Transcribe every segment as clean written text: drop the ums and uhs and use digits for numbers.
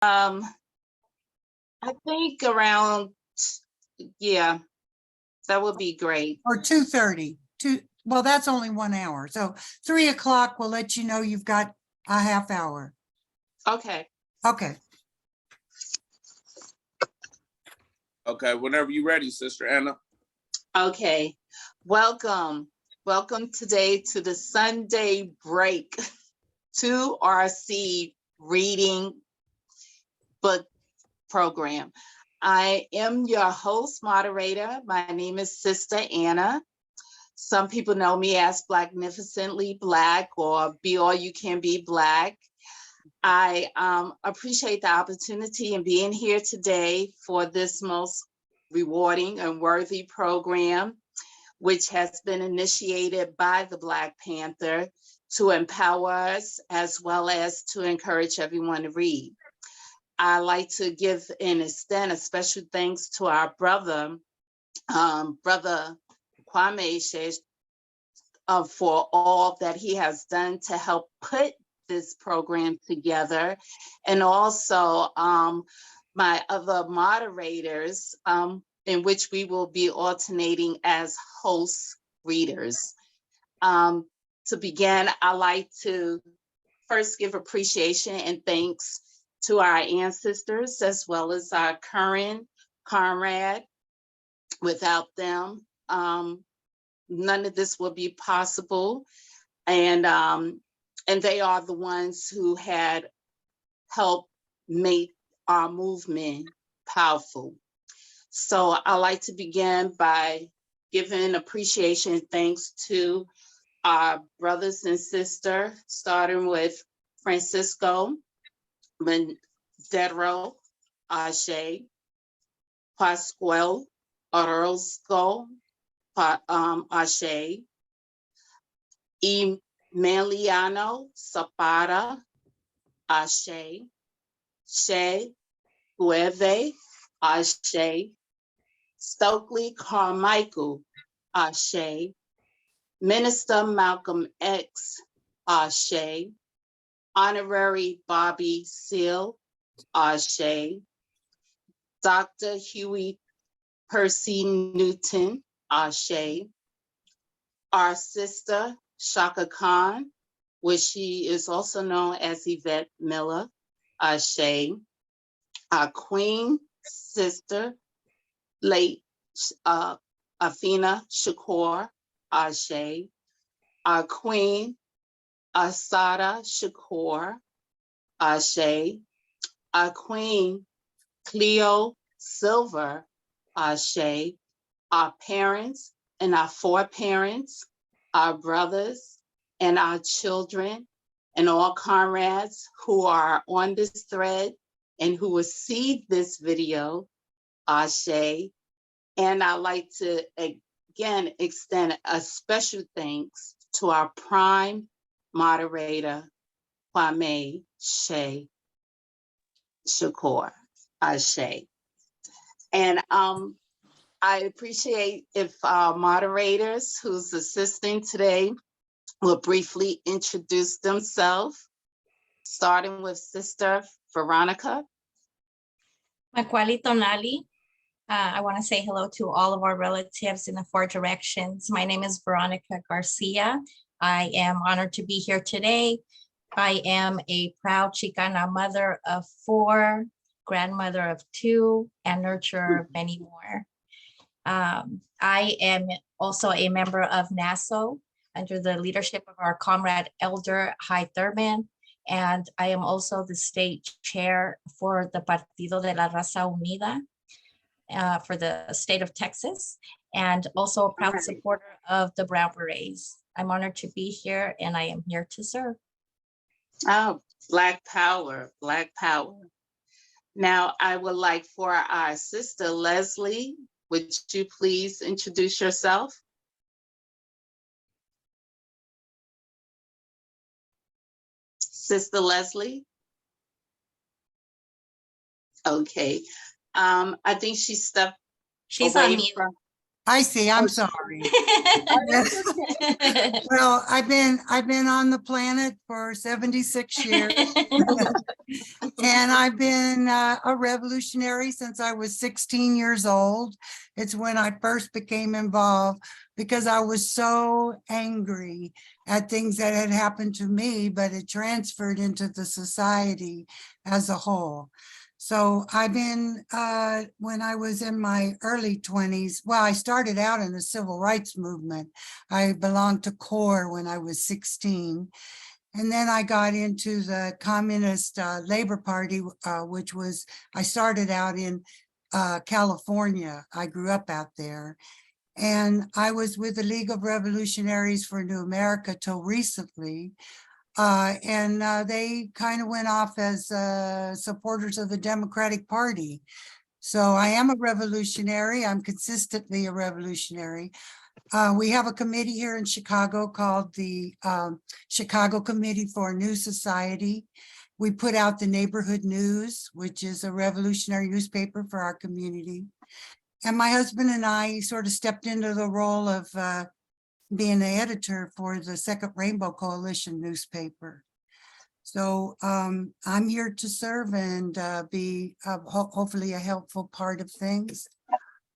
I think around, yeah, that would be great. Or 2:30. Well, that's only 1 hour. So 3 o'clock, we'll let you know you've got a half hour. Okay. Okay. Okay, whenever you're ready, Sister Anna. Okay. Welcome. Welcome today to the Sunday break to RC reading book program. I am your host moderator. My name is Sister Anna. Some people know me as Blacknificently Black or Be All You Can Be Black. I appreciate the opportunity in being here today for this most rewarding and worthy program, which has been initiated by the Black Panther to empower us as well as to encourage everyone to read. I like to give and extend a special thanks to our brother Kwame Che, for all that he has done to help put this program together, and also my other moderators, in which we will be alternating as host readers. To begin, I like to first give appreciation and thanks to our ancestors as well as our current comrade. Without them, none of this would be possible. And they are the ones who had helped make our movement powerful. So I like to begin by giving appreciation and thanks to our brothers and sisters, starting with Francisco Mendero Ashe, Pascual Orozco Ashe, Emiliano Zapata Ashe, Che Gueve Ashe, Stokely Carmichael Ashe, Minister Malcolm X Ashe, Honorary Bobby Seale Ashe, Dr. Huey Percy Newton Ashe, our sister Shaka Khan, which she is also known as Yvette Miller Ashe, our queen sister, late Afina Shakur Ashe, our queen Asada Shakur Ashe, our queen Cleo Silver Ashe, our parents and our foreparents, our brothers and our children, and all comrades who are on this thread and who will see this video, Ashe. And I'd like to again extend a special thanks to our prime moderator, Kwame Che Shakur, Ashe. And I appreciate if our moderators who's assisting today will briefly introduce themselves, starting with Sister Veronica. Makwali Tonali. I want to say hello to all of our relatives in the 4 directions. My name is Veronica Garcia. I am honored to be here today. I am a proud Chicana mother of 4, grandmother of 2, and nurturer of many more. I am also a member of NASO under the leadership of our comrade Elder Hy Thurman, and I am also the state chair for the Partido de la Raza Unida for the state of Texas, and also a proud supporter of the Brown Berets. I'm honored to be here, and I am here to serve. Oh, Black Power, Black Power. Now, I would like for our sister Leslie, would you please introduce yourself? Sister Leslie? Okay. I think she stepped She's away on mute. I see, I'm sorry. That's okay. Well, I've been on the planet for 76 years. And I've been a revolutionary since I was 16 years old. It's when I first became involved because I was so angry at things that had happened to me, but it transferred into the society as a whole. So I've been, when I was in my early 20s, well, I started out in the civil rights movement. I belonged to CORE when I was 16. And then I got into the Communist Labor Party, which was, I started out in California. I grew up out there. And I was with the League of Revolutionaries for New America till recently. And they kind of went off as supporters of the Democratic Party. So I am a revolutionary. I'm consistently a revolutionary. We have a committee here in Chicago called the Chicago Committee for a New Society. We put out the Neighborhood News, which is a revolutionary newspaper for our community. And my husband and I sort of stepped into the role of being the editor for the Second Rainbow Coalition newspaper. So I'm here to serve and be hopefully a helpful part of things.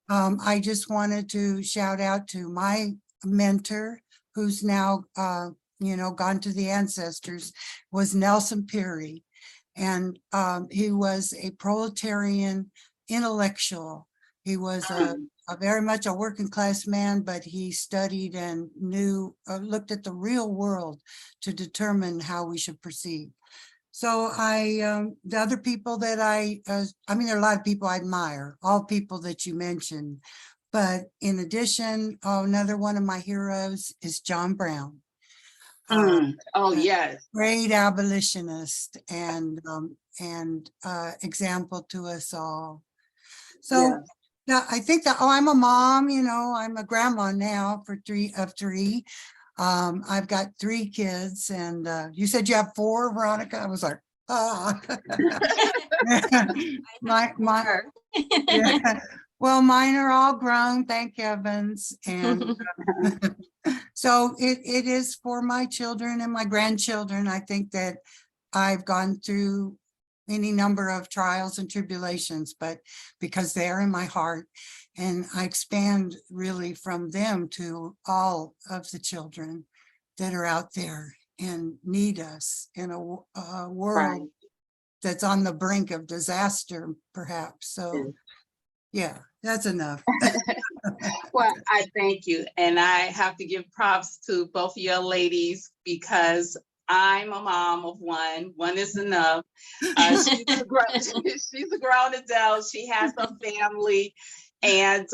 I just wanted to shout out to my mentor, who's now, gone to the ancestors, was Nelson Peary. And he was a proletarian intellectual. He was a very much a working class man, but he studied and knew, looked at the real world to determine how we should proceed. So the other people that there are a lot of people I admire, all people that you mentioned, but in addition, another one of my heroes is John Brown. Oh, yes. Great abolitionist and example to us all. So yeah, I think that, I'm a mom, I'm a grandma now for three. I've got 3 kids, and you said you have 4, Veronica. I was like, yeah. Well, mine are all grown, thank heavens. And so it is for my children and my grandchildren. I think that I've gone through any number of trials and tribulations, but because they are in my heart, and I expand really from them to all of the children that are out there and need us in a world that's on the brink of disaster, perhaps. So yeah, that's enough. Well, I thank you. And I have to give props to both of your ladies because I'm a mom of one. One is enough. She's a grown adult. She has a family. And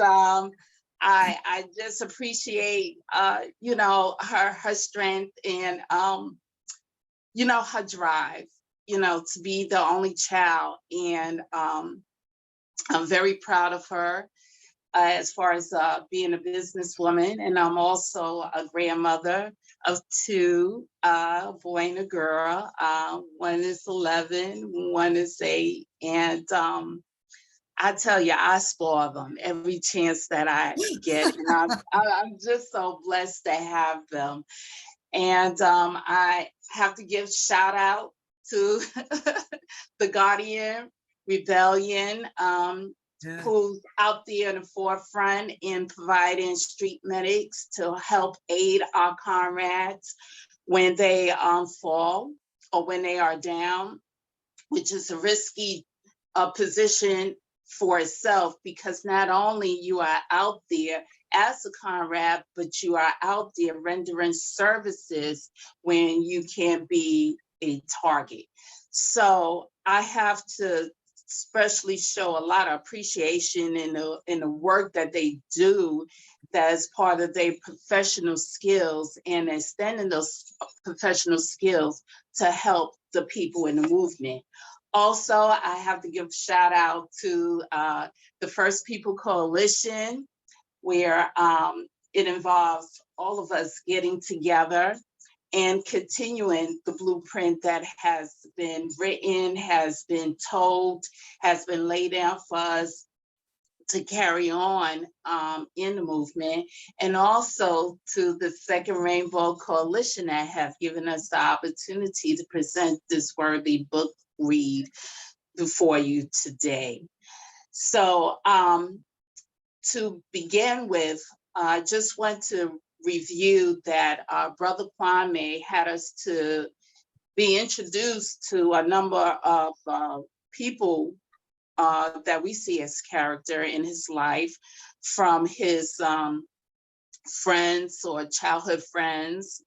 I just appreciate, her strength and, her drive, to be the only child. And I'm very proud of her as far as being a businesswoman. And I'm also a grandmother of 2, a boy and a girl. One is 11, one is 8. And I tell you, I spoil them every chance that I get. And I'm just so blessed to have them. And I have to give shout out to the Guardian Rebellion, who's out there in the forefront in providing street medics to help aid our comrades when they fall or when they are down, which is a risky position for itself, because not only you are out there as a comrade, but you are out there rendering services when you can be a target. So I have to especially show a lot of appreciation in the work that they do, that is part of their professional skills, and extending those professional skills to help the people in the movement. Also, I have to give a shout out to the First People Coalition, where it involves all of us getting together and continuing the blueprint that has been written, has been told, has been laid down for us to carry on in the movement, and also to the Second Rainbow Coalition that have given us the opportunity to present this worthy book read before you today. So to begin with, I just want to review that Brother Kwame had us to be introduced to a number of people that we see as character in his life, from his friends or childhood friends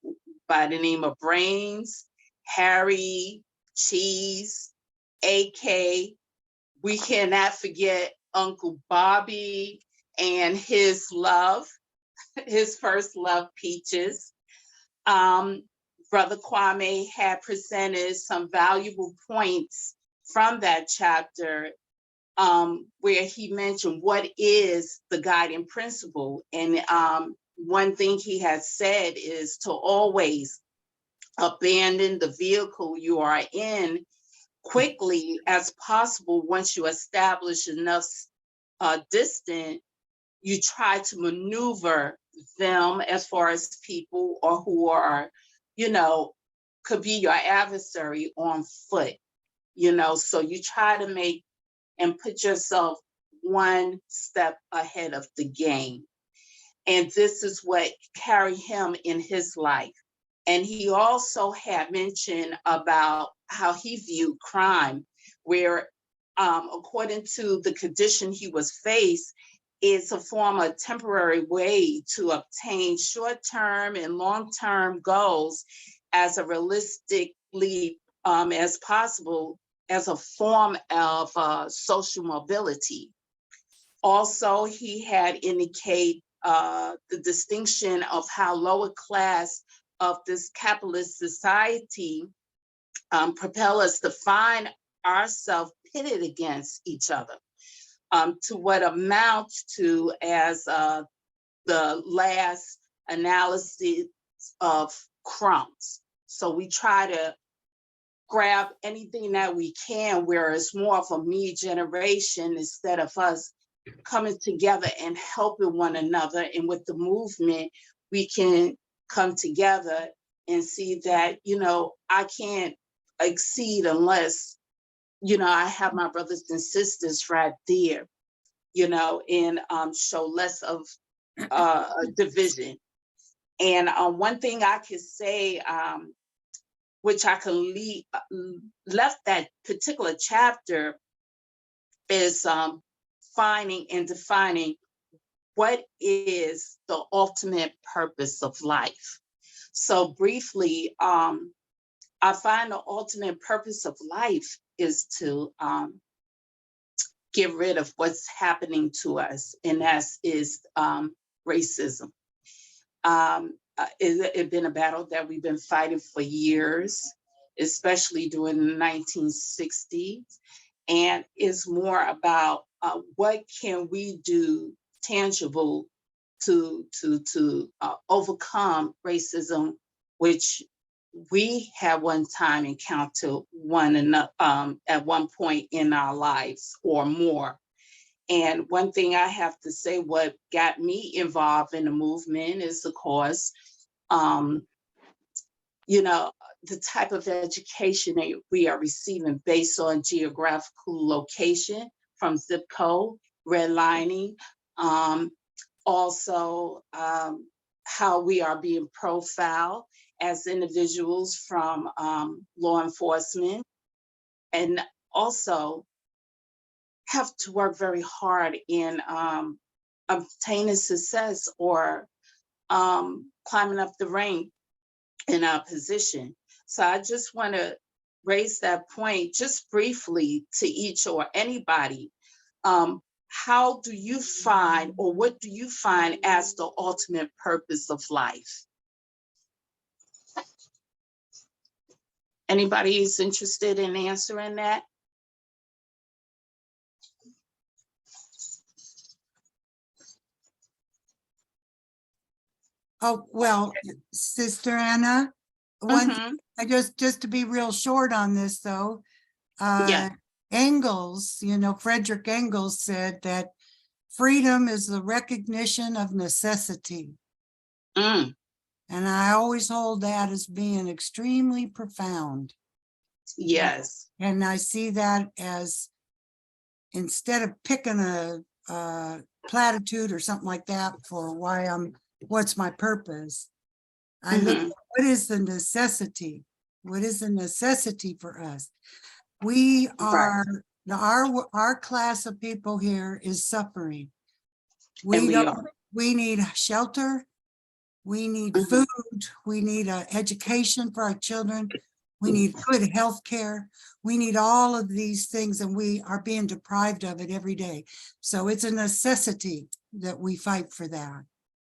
by the name of Brains, Harry, Cheese, AK. We cannot forget Uncle Bobby and his love, his first love, Peaches. Brother Kwame had presented some valuable points from that chapter, where he mentioned what is the guiding principle. And one thing he has said is to always abandon the vehicle you are in quickly as possible. Once you establish enough distance, you try to maneuver them as far as people or who are, could be your adversary on foot, so you try to make and put yourself one step ahead of the game. And this is what carried him in his life. And he also had mentioned about how he viewed crime, where according to the condition he was faced, it's a form of temporary way to obtain short-term and long-term goals as a realistically as possible, as a form of social mobility. Also, he had indicated the distinction of how lower class of this capitalist society propel us to find ourselves pitted against each other, to what amounts to as the last analysis of crumbs. So we try to grab anything that we can, where it's more of a me generation instead of us coming together and helping one another. And with the movement, we can come together and see that, I can't exceed unless, I have my brothers and sisters right there, and show less of a division. And one thing I could say, which I can left that particular chapter, is finding and defining what is the ultimate purpose of life. So briefly, I find the ultimate purpose of life is to get rid of what's happening to us, and that is racism. It's been a battle that we've been fighting for years, especially during the 1960s. And it's more about what can we do tangible to overcome racism, which we had one time encountered one another at one point in our lives or more. And one thing I have to say, what got me involved in the movement is, of course, the type of education that we are receiving based on geographical location, from zip code, redlining, also how we are being profiled as individuals from law enforcement, and also have to work very hard in obtaining success or climbing up the rank in our position. So I just want to raise that point just briefly to each or anybody. How do you find, or what do you find as the ultimate purpose of life? Anybody is interested in answering that? Oh, well, Sister Anna, I just to be real short on this though, Yeah. Engels, Frederick Engels said that freedom is the recognition of necessity. Mm, And I always hold that as being extremely profound. yes. And I see that as, instead of picking a platitude or something like that for what's my purpose, I look at Mhm. what is the necessity? What is the necessity for us? We are, our class of people here is suffering. And we don't, are. we need shelter. We need Mhm. food. We need education for our children. We need good health care. We need all of these things, and we are being deprived of it every day. So it's a necessity that we fight for that.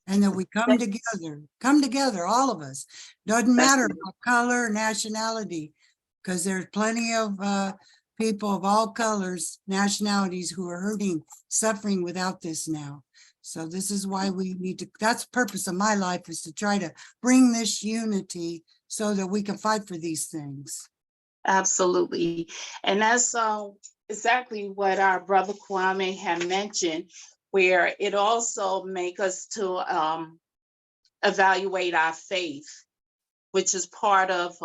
And that we come together, all of us. Doesn't That's matter about color, nationality, because there's plenty of people of all colors, nationalities who are hurting, suffering without this now. So this is why we need to, that's the purpose of my life, is to try to bring this unity so that we can fight for these things. Absolutely. And that's exactly what our brother Kwame had mentioned, where it also make us to evaluate our faith, which is part of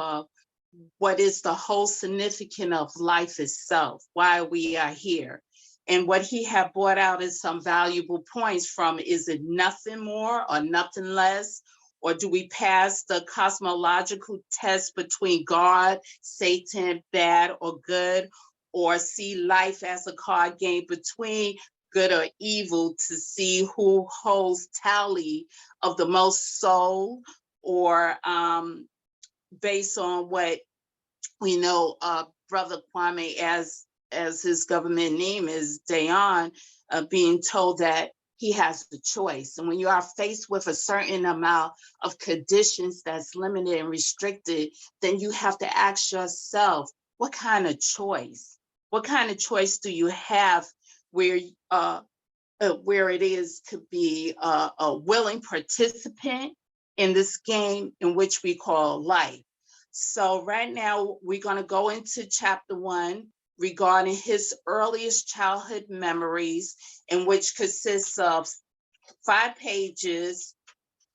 what is the whole significance of life itself, why we are here. And what he had brought out is some valuable points from, is it nothing more or nothing less? Or do we pass the cosmological test between God, Satan, bad or good? Or see life as a card game between good or evil to see who holds tally of the most soul? Or based on what we know, Brother Kwame, as his government name is Dayon, being told that he has the choice. And when you are faced with a certain amount of conditions that's limited and restricted, then you have to ask yourself, what kind of choice? What kind of choice do you have where it is to be a willing participant in this game in which we call life? So right now we're going to go into chapter 1 regarding his earliest childhood memories, in which consists of 5 pages,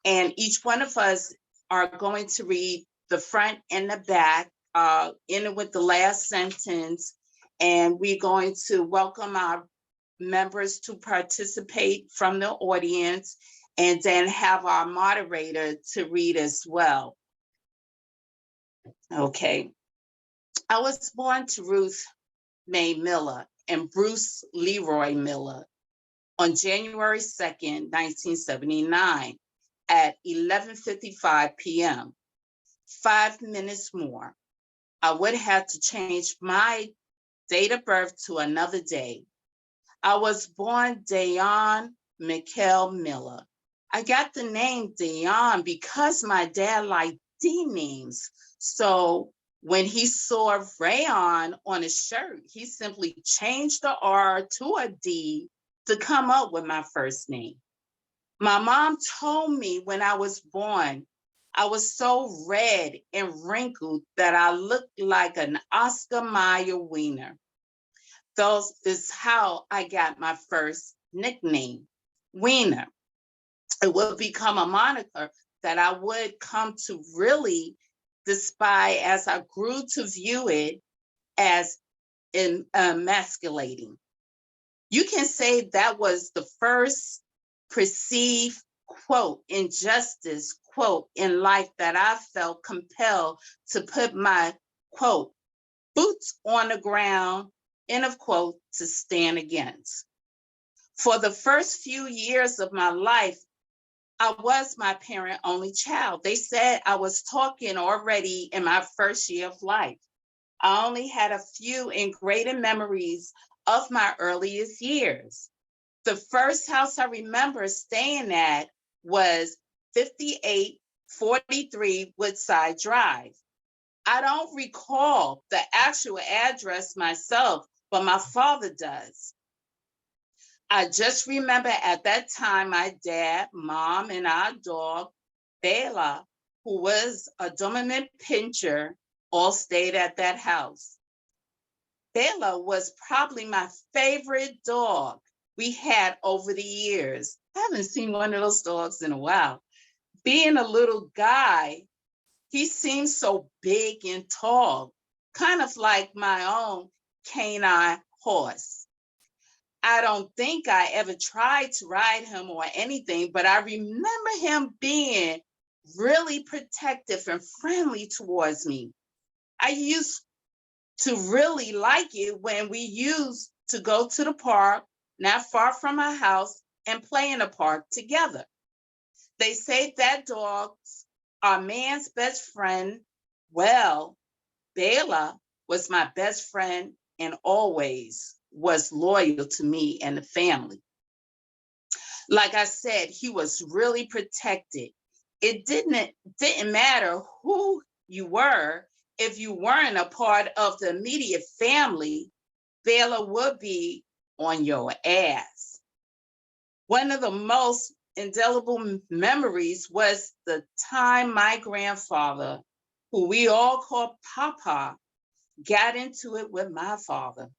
and each one of us are going to read the front and the back, ending with the last sentence, and we're going to welcome our members to participate from the audience, and then have our moderator to read as well. Okay. I was born to Ruth Mae Miller and Bruce Leroy Miller on January 2nd, 1979 at 11:55 p.m. 5 minutes more, I would have to change my date of birth to another day. I was born Dayon Mikhail Miller. I got the name Dayon because my dad liked D names. So when he saw Rayon on his shirt, he simply changed the R to a D to come up with my first name. My mom told me when I was born, I was so red and wrinkled that I looked like an Oscar Mayer wiener. Thus is how I got my first nickname, Wiener. It would become a moniker that I would come to really despise as I grew to view it as emasculating. You can say that was the first perceived, quote, injustice, quote, in life that I felt compelled to put my, quote, boots on the ground, end of quote, to stand against. For the first few years of my life, I was my parent only child. They said I was talking already in my first year of life. I only had a few ingrained memories of my earliest years. The first house I remember staying at was 5843 Woodside Drive. I don't recall the actual address myself, but my father does. I just remember at that time, my dad, mom, and our dog, Bela, who was a dominant pinscher, all stayed at that house. Bela was probably my favorite dog. we had over the years. I haven't seen one of those dogs in a while. Being a little guy, he seems so big and tall, kind of like my own canine horse. I don't think I ever tried to ride him or anything, but I remember him being really protective and friendly towards me. I used to really like it when we used to go to the park, not far from my house, and play in the park together. They say that dogs are man's best friend. Well, Bela was my best friend and always was loyal to me and the family. Like I said, he was really protected. It didn't matter who you were. If you weren't a part of the immediate family, Bela would be on your ass. One of the most indelible memories was the time my grandfather, who we all call Papa, got into it with my father.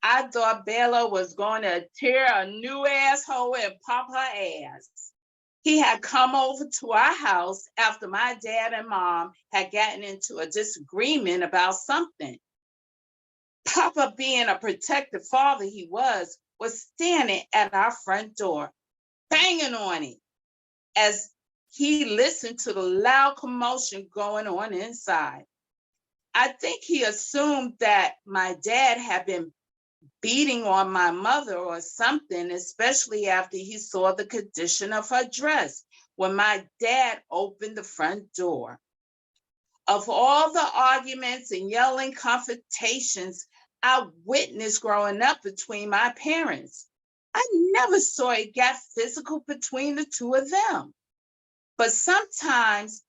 I thought Bela was going to tear a new asshole in Papa's ass. He had come over to our house after my dad and mom had gotten into a disagreement about something. Papa, being a protective father he was standing at our front door, banging on it as he listened to the loud commotion going on inside. I think he assumed that my dad had been beating on my mother or something, especially after he saw the condition of her dress when my dad opened the front door. Of all the arguments and yelling confrontations I witnessed growing up between my parents, I never saw it get physical between the two of them. But sometimes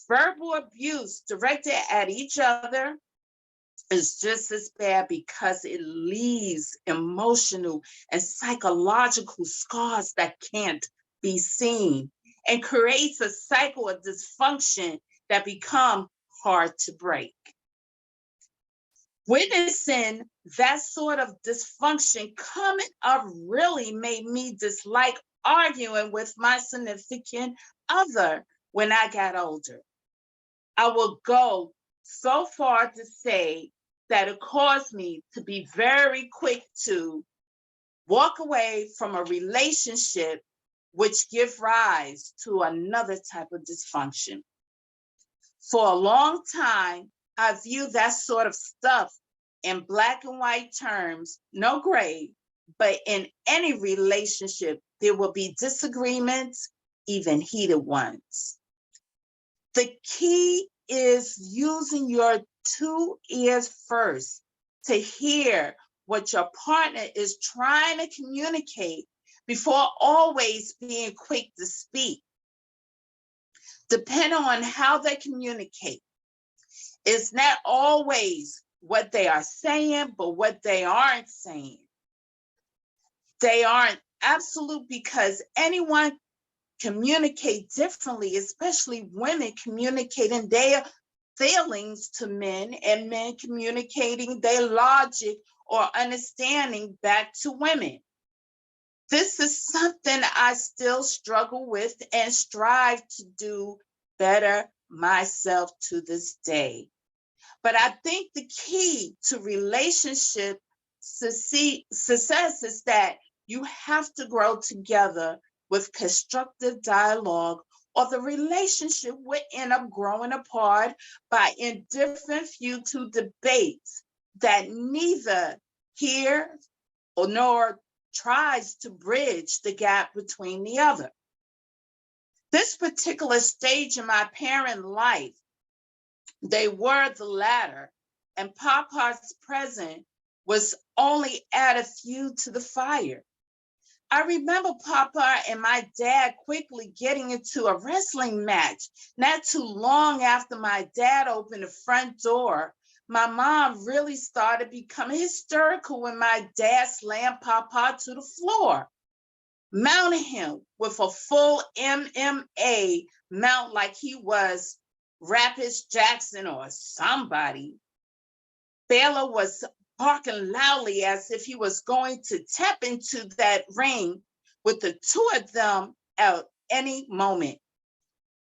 verbal abuse directed at each other is just as bad because it leaves emotional and psychological scars that can't be seen and creates a cycle of dysfunction that become hard to break. Witnessing that sort of dysfunction coming up really made me dislike arguing with my significant other when I got older. I will go so far to say that it caused me to be very quick to walk away from a relationship which give rise to another type of dysfunction. For a long time, I viewed that sort of stuff in black and white terms, no gray, but in any relationship, there will be disagreements, even heated ones. The key is using your 2 ears first to hear what your partner is trying to communicate before always being quick to speak. Depending on how they communicate, it's not always what they are saying, but what they aren't saying. They aren't absolute because anyone communicate differently, especially women communicating their feelings to men and men communicating their logic or understanding back to women. This is something I still struggle with and strive to do better myself to this day. But I think the key to relationship success is that you have to grow together with constructive dialogue, or the relationship will end up growing apart by indifferent futile debates that neither hears or nor tries to bridge the gap between the other. This particular stage in my parent life, they were the latter, and Papa's present was only add a fuel to the fire. I remember Papa and my dad quickly getting into a wrestling match. Not too long after my dad opened the front door, my mom really started becoming hysterical when my dad slammed Papa to the floor, mounting him with a full MMA mount like he was Rapids Jackson or somebody. Bela was barking loudly as if he was going to tap into that ring with the two of them at any moment.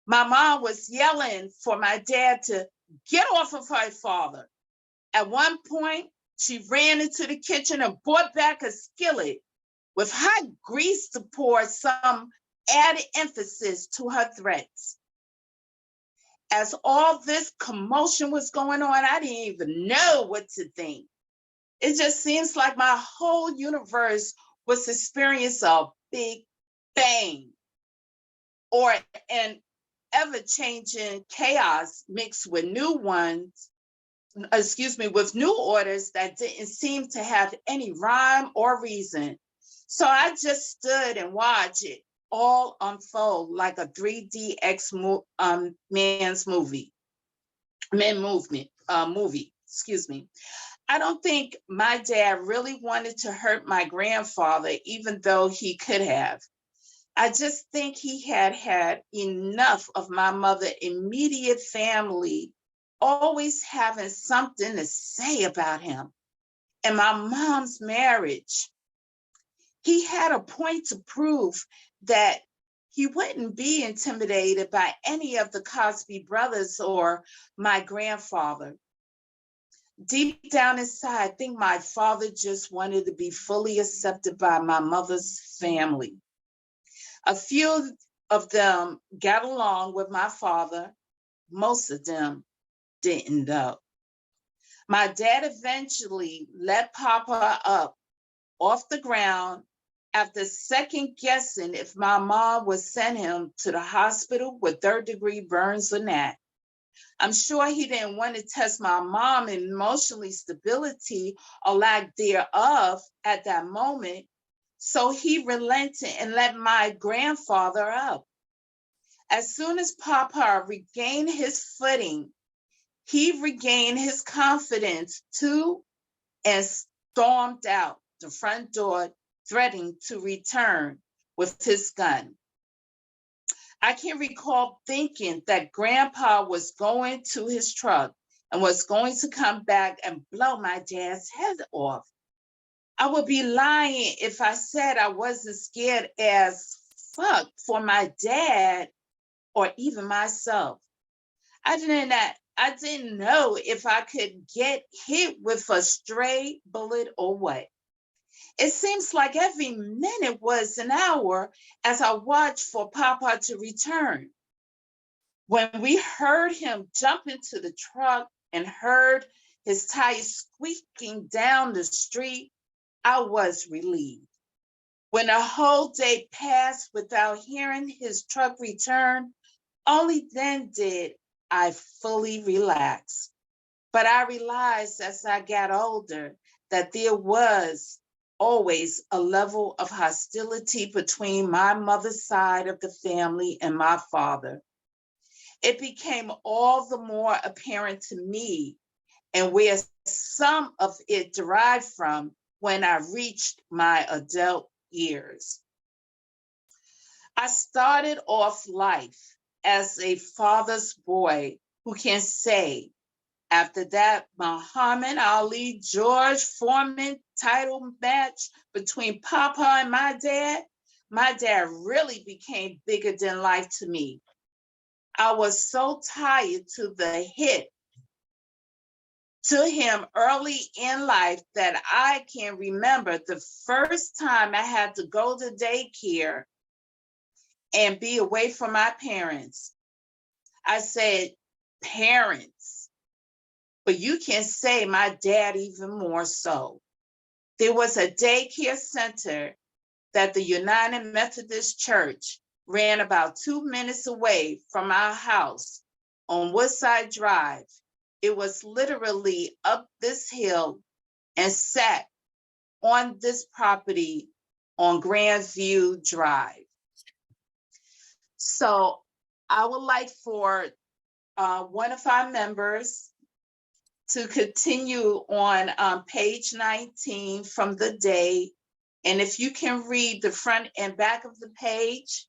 My mom was yelling for my dad to get off of her father. At one point, she ran into the kitchen and brought back a skillet with hot grease to pour some added emphasis to her threats. As all this commotion was going on, I didn't even know what to think. It just seems like my whole universe was experiencing a big bang, or an ever-changing chaos mixed with with new orders that didn't seem to have any rhyme or reason. So I just stood and watched it all unfold like a 3D man's movie. I don't think my dad really wanted to hurt my grandfather, even though he could have. I just think he had enough of my mother's immediate family always having something to say about him. And my mom's marriage, he had a point to prove that he wouldn't be intimidated by any of the Cosby brothers or my grandfather. Deep down inside, I think my father just wanted to be fully accepted by my mother's family. A few of them got along with my father. Most of them didn't, though. My dad eventually let Papa up off the ground after second guessing if my mom would send him to the hospital with third-degree burns or not. I'm sure he didn't want to test my mom's emotional stability or lack thereof at that moment. So he relented and let my grandfather up. As soon as Papa regained his footing, he regained his confidence too and stormed out the front door, threatening to return with his gun. I can recall thinking that Grandpa was going to his truck and was going to come back and blow my dad's head off. I would be lying if I said I wasn't scared as fuck for my dad or even myself. I didn't know if I could get hit with a stray bullet or what. It seems like every minute was an hour as I watched for Papa to return. When we heard him jump into the truck and heard his tires squeaking down the street, I was relieved. When a whole day passed without hearing his truck return, only then did I fully relax. But I realized as I got older that there was always a level of hostility between my mother's side of the family and my father. It became all the more apparent to me, and where some of it derived from when I reached my adult years. I started off life as a father's boy who can say, after that Muhammad Ali George Foreman title match between Papa and my dad really became bigger than life to me. I was so tired to the hit to him early in life that I can remember the first time I had to go to daycare and be away from my parents. I said, parents, but you can say my dad even more so. There was a daycare center that the United Methodist Church ran about 2 minutes away from our house on Woodside Drive. It was literally up this hill and sat on this property on Grandview Drive. So I would like for one of our members to continue on page 19 from the day. And if you can read the front and back of the page,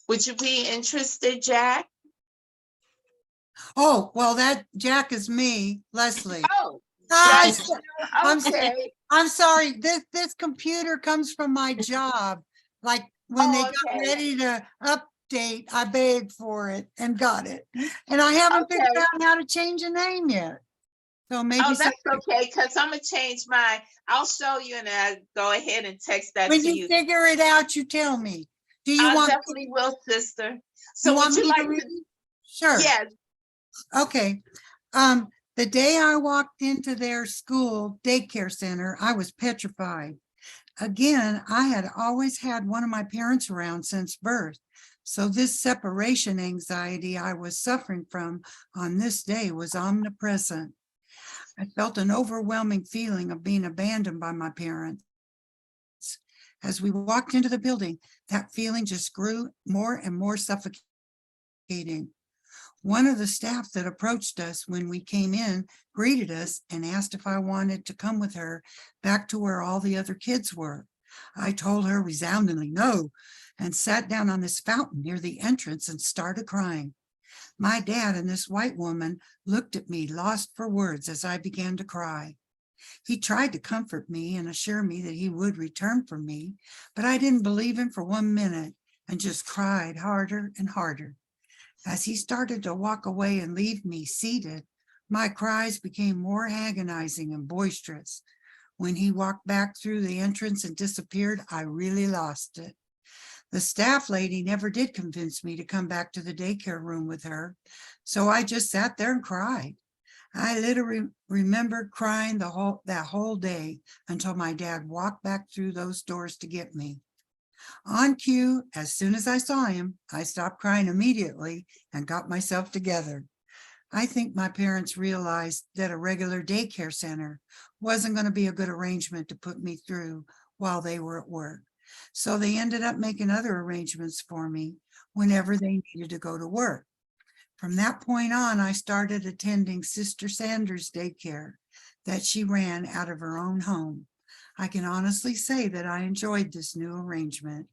would you be interested, Jack? Oh, well, that Jack is me, Leslie. Oh, I- I'm Okay. I'm sorry, this computer comes from my job. Like when they Oh, got okay. ready to update, I begged for it and got it. And I haven't figured Okay. out how to change a name yet. So maybe Oh, that's okay, because I'm gonna change mine. I'll show you and I'll go ahead and text that when to you you. figure it out, you tell me. Do you I want, definitely will, sister. you So would want you me to like read? to? Sure. Yes. Okay. The day I walked into their school daycare center, I was petrified. Again, I had always had one of my parents around since birth. So this separation anxiety I was suffering from on this day was omnipresent. I felt an overwhelming feeling of being abandoned by my parents. As we walked into the building, that feeling just grew more and more suffocating. One of the staff that approached us when we came in greeted us and asked if I wanted to come with her back to where all the other kids were. I told her resoundingly no, and sat down on this fountain near the entrance and started crying. My dad and this white woman looked at me, lost for words, as I began to cry. He tried to comfort me and assure me that he would return for me, but I didn't believe him for 1 minute and just cried harder and harder. As he started to walk away and leave me seated, my cries became more agonizing and boisterous. When he walked back through the entrance and disappeared, I really lost it. The staff lady never did convince me to come back to the daycare room with her, so I just sat there and cried. I literally remember crying that whole day until my dad walked back through those doors to get me. On cue, as soon as I saw him, I stopped crying immediately and got myself together. I think my parents realized that a regular daycare center wasn't going to be a good arrangement to put me through while they were at work. So they ended up making other arrangements for me whenever they needed to go to work. From that point on, I started attending Sister Sanders' daycare that she ran out of her own home. I can honestly say that I enjoyed this new arrangement.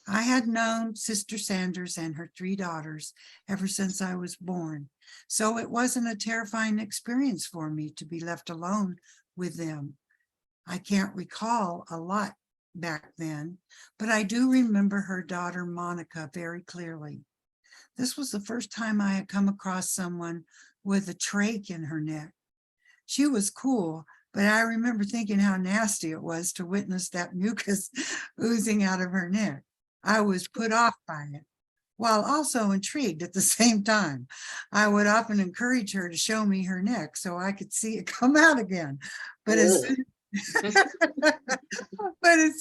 I had known Sister Sanders and her 3 daughters ever since I was born, so it wasn't a terrifying experience for me to be left alone with them. I can't recall a lot back then, but I do remember her daughter Monica very clearly. This was the first time I had come across someone with a trach in her neck. She was cool, but I remember thinking how nasty it was to witness that mucus oozing out of her neck. I was put off by it, while also intrigued at the same time. I would often encourage her to show me her neck so I could see it come out again. But as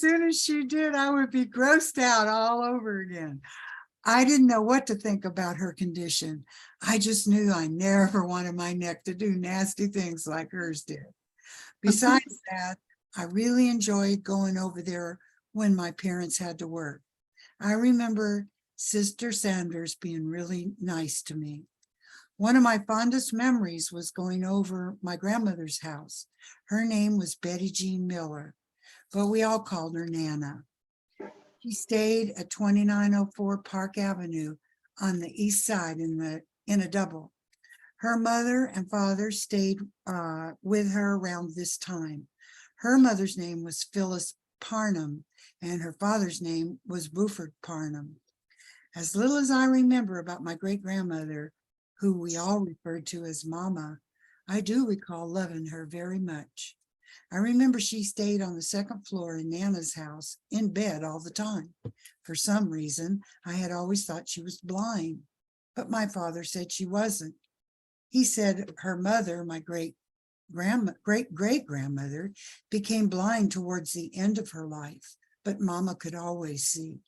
soon as she did, I would be grossed out all over again. I didn't know what to think about her condition. I just knew I never wanted my neck to do nasty things like hers did. Besides that, I really enjoyed going over there when my parents had to work. I remember Sister Sanders being really nice to me. One of my fondest memories was going over my grandmother's house. Her name was Betty Jean Miller, but we all called her Nana. She stayed at 2904 Park Avenue on the east side in a double. Her mother and father stayed with her around this time. Her mother's name was Phyllis Parnham, and her father's name was Buford Parnham. As little as I remember about my great-grandmother, who we all referred to as Mama, I do recall loving her very much. I remember she stayed on the second floor in Nana's house in bed all the time. For some reason, I had always thought she was blind, but my father said she wasn't. He said her mother, my great-great-grandmother, became blind towards the end of her life, but Mama could always see.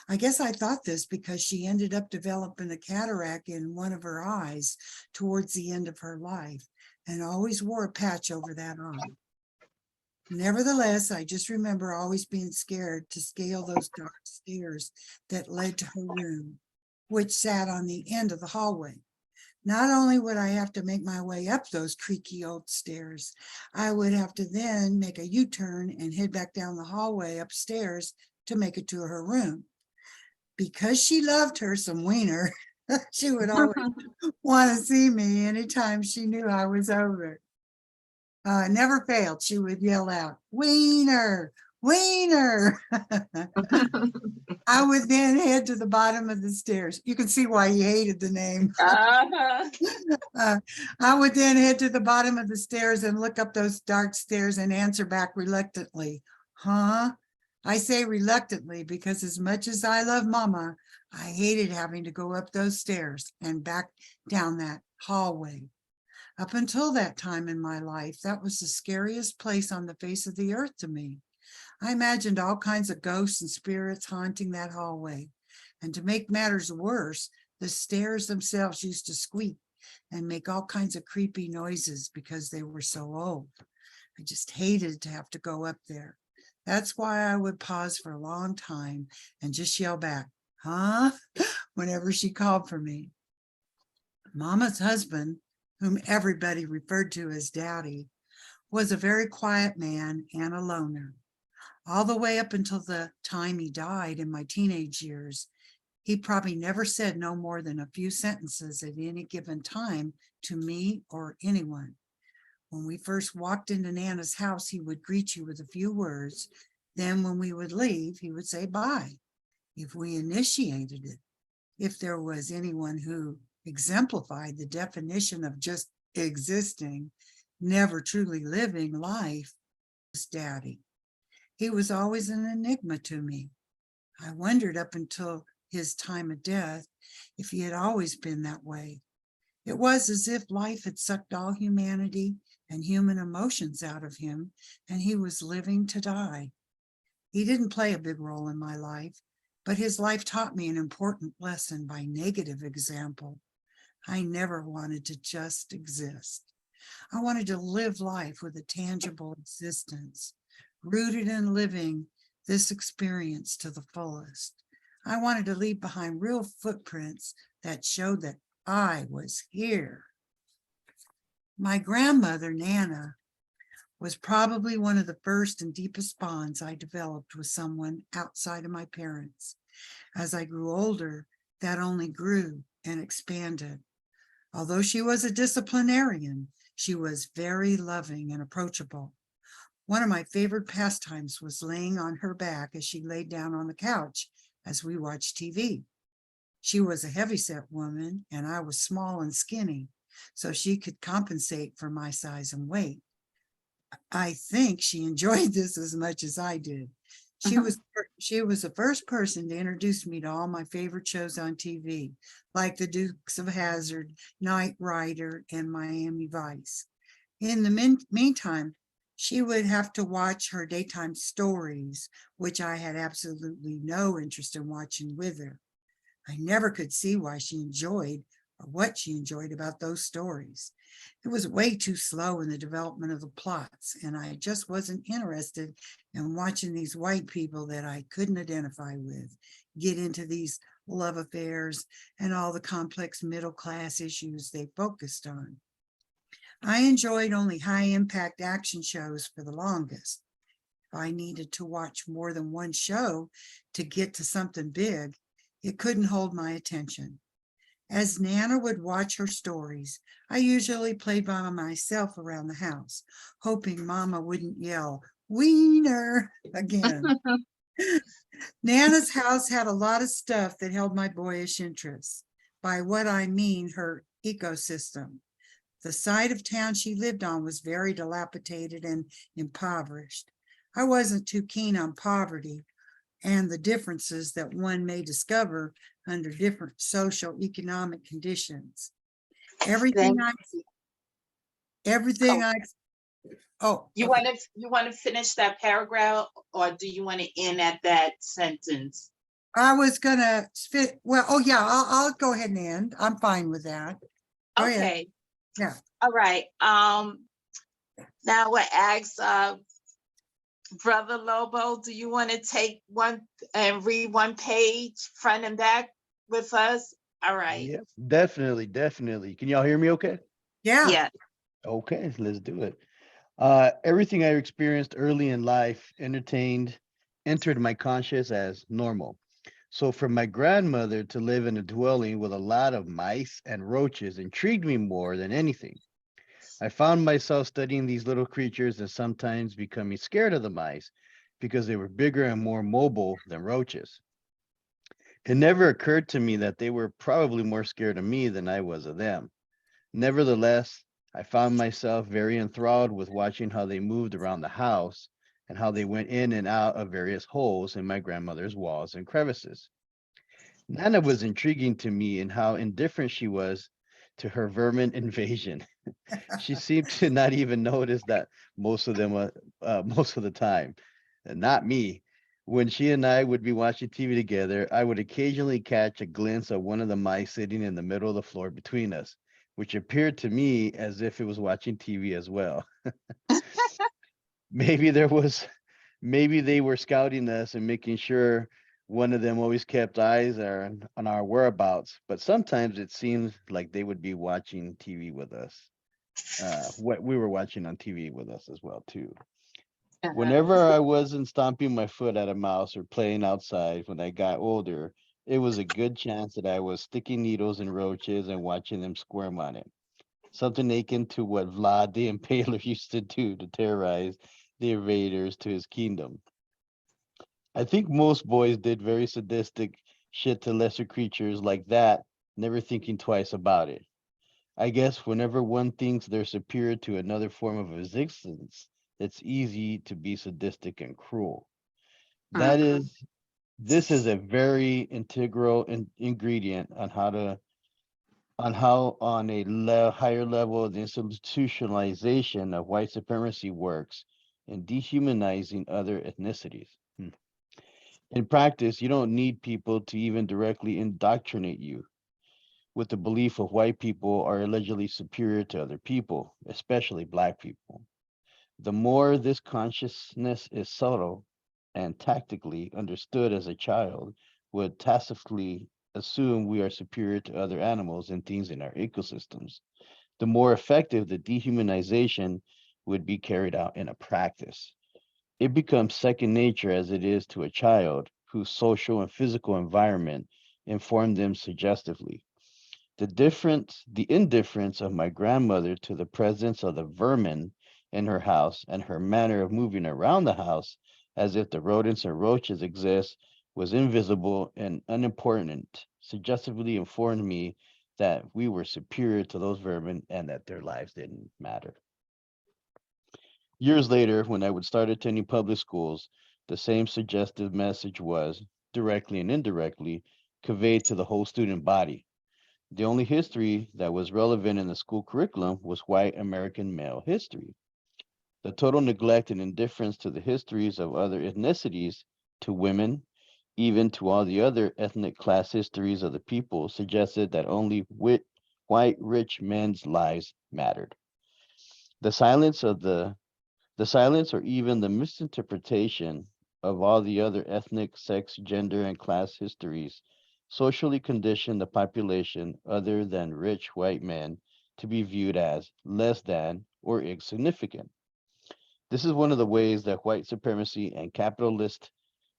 I guess I thought this because she ended up developing a cataract in one of her eyes towards the end of her life and always wore a patch over that eye. Nevertheless, I just remember always being scared to scale those dark stairs that led to her room, which sat on the end of the hallway. Not only would I have to make my way up those creaky old stairs, I would have to then make a U-turn and head back down the hallway upstairs to make it to her room. Because she loved her some wiener, she would always want to see me anytime she knew I was over. never failed. She would yell out, "Wiener, Wiener." I would then head to the bottom of the stairs. You can see why he hated the name. I would then head to the bottom of the stairs and look up those dark stairs and answer back reluctantly, "Huh?" I say reluctantly because as much as I love Mama, I hated having to go up those stairs and back down that hallway. Up until that time in my life, that was the scariest place on the face of the earth to me. I imagined all kinds of ghosts and spirits haunting that hallway. And to make matters worse, the stairs themselves used to squeak and make all kinds of creepy noises because they were so old. I just hated to have to go up there. That's why I would pause for a long time and just yell back, "Huh?" whenever she called for me. Mama's husband, whom everybody referred to as Daddy, was a very quiet man and a loner. All the way up until the time he died in my teenage years, he probably never said no more than a few sentences at any given time to me or anyone. When we first walked into Nana's house, he would greet you with a few words. Then when we would leave, he would say bye. If we initiated it, if there was anyone who exemplified the definition of just existing, never truly living life, it was Daddy. He was always an enigma to me. I wondered up until his time of death if he had always been that way. It was as if life had sucked all humanity and human emotions out of him, and he was living to die. He didn't play a big role in my life, but his life taught me an important lesson by negative example. I never wanted to just exist. I wanted to live life with a tangible existence, rooted in living this experience to the fullest. I wanted to leave behind real footprints that showed that I was here. My grandmother, Nana, was probably one of the first and deepest bonds I developed with someone outside of my parents. As I grew older, that only grew and expanded. Although she was a disciplinarian, she was very loving and approachable. One of my favorite pastimes was laying on her back as she laid down on the couch as we watched TV. She was a heavyset woman and I was small and skinny, so she could compensate for my size and weight. I think she enjoyed this as much as I did. She was the first person to introduce me to all my favorite shows on TV, like The Dukes of Hazzard, Knight Rider, and Miami Vice. In the meantime, she would have to watch her daytime stories, which I had absolutely no interest in watching with her. I never could see why she enjoyed or what she enjoyed about those stories. It was way too slow in the development of the plots, and I just wasn't interested in watching these white people that I couldn't identify with get into these love affairs and all the complex middle-class issues they focused on. I enjoyed only high-impact action shows for the longest. If I needed to watch more than one show to get to something big, it couldn't hold my attention. As Nana would watch her stories, I usually played by myself around the house, hoping Mama wouldn't yell, "Wiener," again. Nana's house had a lot of stuff that held my boyish interest. By what I mean, her ecosystem. The side of town she lived on was very dilapidated and impoverished. I wasn't too keen on poverty and the differences that one may discover under different social economic conditions. Everything I You want to finish that paragraph, or do you want to end at that sentence? I was gonna fit. Well, oh yeah, I'll go ahead and end. I'm fine with that. Go ahead. Okay. Yeah. All right. Now we'll ask Brother Lobo, do you want to take one and read one page front and back with us? All right. Yep, definitely, definitely. Can y'all hear me okay? Yeah. Yeah. Okay, let's do it. Everything I experienced early in life entered my conscious as normal. So for my grandmother to live in a dwelling with a lot of mice and roaches intrigued me more than anything. I found myself studying these little creatures and sometimes becoming scared of the mice because they were bigger and more mobile than roaches. It never occurred to me that they were probably more scared of me than I was of them. Nevertheless, I found myself very enthralled with watching how they moved around the house and how they went in and out of various holes in my grandmother's walls and crevices. Nana was intriguing to me in how indifferent she was to her vermin invasion. She seemed to not even notice that most of the time. Not me. When she and I would be watching TV together, I would occasionally catch a glimpse of one of the mice sitting in the middle of the floor between us, which appeared to me as if it was watching TV as well. Maybe there was, maybe they were scouting us and making sure one of them always kept eyes on our whereabouts, but sometimes it seemed like they would be watching TV with us. What we were watching on TV with us as well too. Whenever I wasn't stomping my foot at a mouse or playing outside when I got older, it was a good chance that I was sticking needles in roaches and watching them squirm on it. Something akin to what Vlad the Impaler used to do to terrorize the invaders to his kingdom. I think most boys did very sadistic shit to lesser creatures like that, never thinking twice about it. I guess whenever one thinks they're superior to another form of existence, it's easy to be sadistic and cruel. That Mhm. is, this is a very integral ingredient on how on a higher level the institutionalization of white supremacy works in dehumanizing other ethnicities. In practice, you don't need people to even directly indoctrinate you with the belief of white people are allegedly superior to other people, especially black people. The more this consciousness is subtle and tactically understood as a child would tacitly assume we are superior to other animals and things in our ecosystems, the more effective the dehumanization would be carried out in a practice. It becomes second nature as it is to a child whose social and physical environment inform them suggestively. The indifference of my grandmother to the presence of the vermin in her house and her manner of moving around the house as if the rodents and roaches exist was invisible and unimportant, suggestively informed me that we were superior to those vermin and that their lives didn't matter. Years later, when I would start attending public schools, the same suggestive message was, directly and indirectly, conveyed to the whole student body. The only history that was relevant in the school curriculum was white American male history. The total neglect and indifference to the histories of other ethnicities, to women, even to all the other ethnic class histories of the people suggested that only white rich men's lives mattered. The silence of the silence or even the misinterpretation of all the other ethnic, sex, gender, and class histories socially conditioned the population other than rich white men to be viewed as less than or insignificant. This is one of the ways that white supremacy and capitalist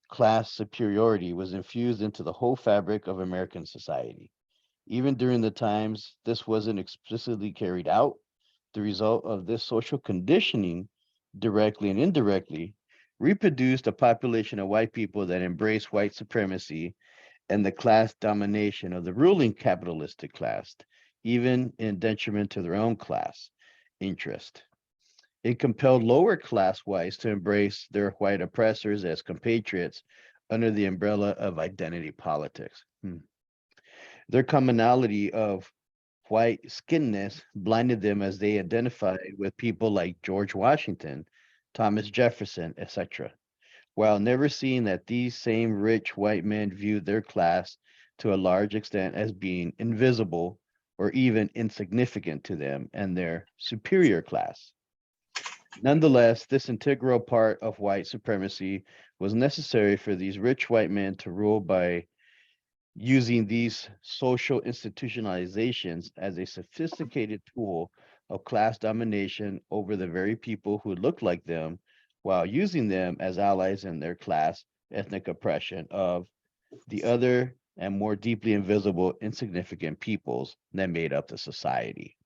class superiority was infused into the whole fabric of American society. Even during the times this wasn't explicitly carried out, the result of this social conditioning, directly and indirectly, reproduced a population of white people that embraced white supremacy and the class domination of the ruling capitalistic class, even in detriment to their own class interest. It compelled lower class whites to embrace their white oppressors as compatriots under the umbrella of identity politics. Their commonality of white skinness blinded them as they identified with people like George Washington, Thomas Jefferson, etc., while never seeing that these same rich white men viewed their class to a large extent as being invisible or even insignificant to them and their superior class. Nonetheless, this integral part of white supremacy was necessary for these rich white men to rule by using these social institutionalizations as a sophisticated tool of class domination over the very people who looked like them, while using them as allies in their class ethnic oppression of the other and more deeply invisible, insignificant peoples that made up the society.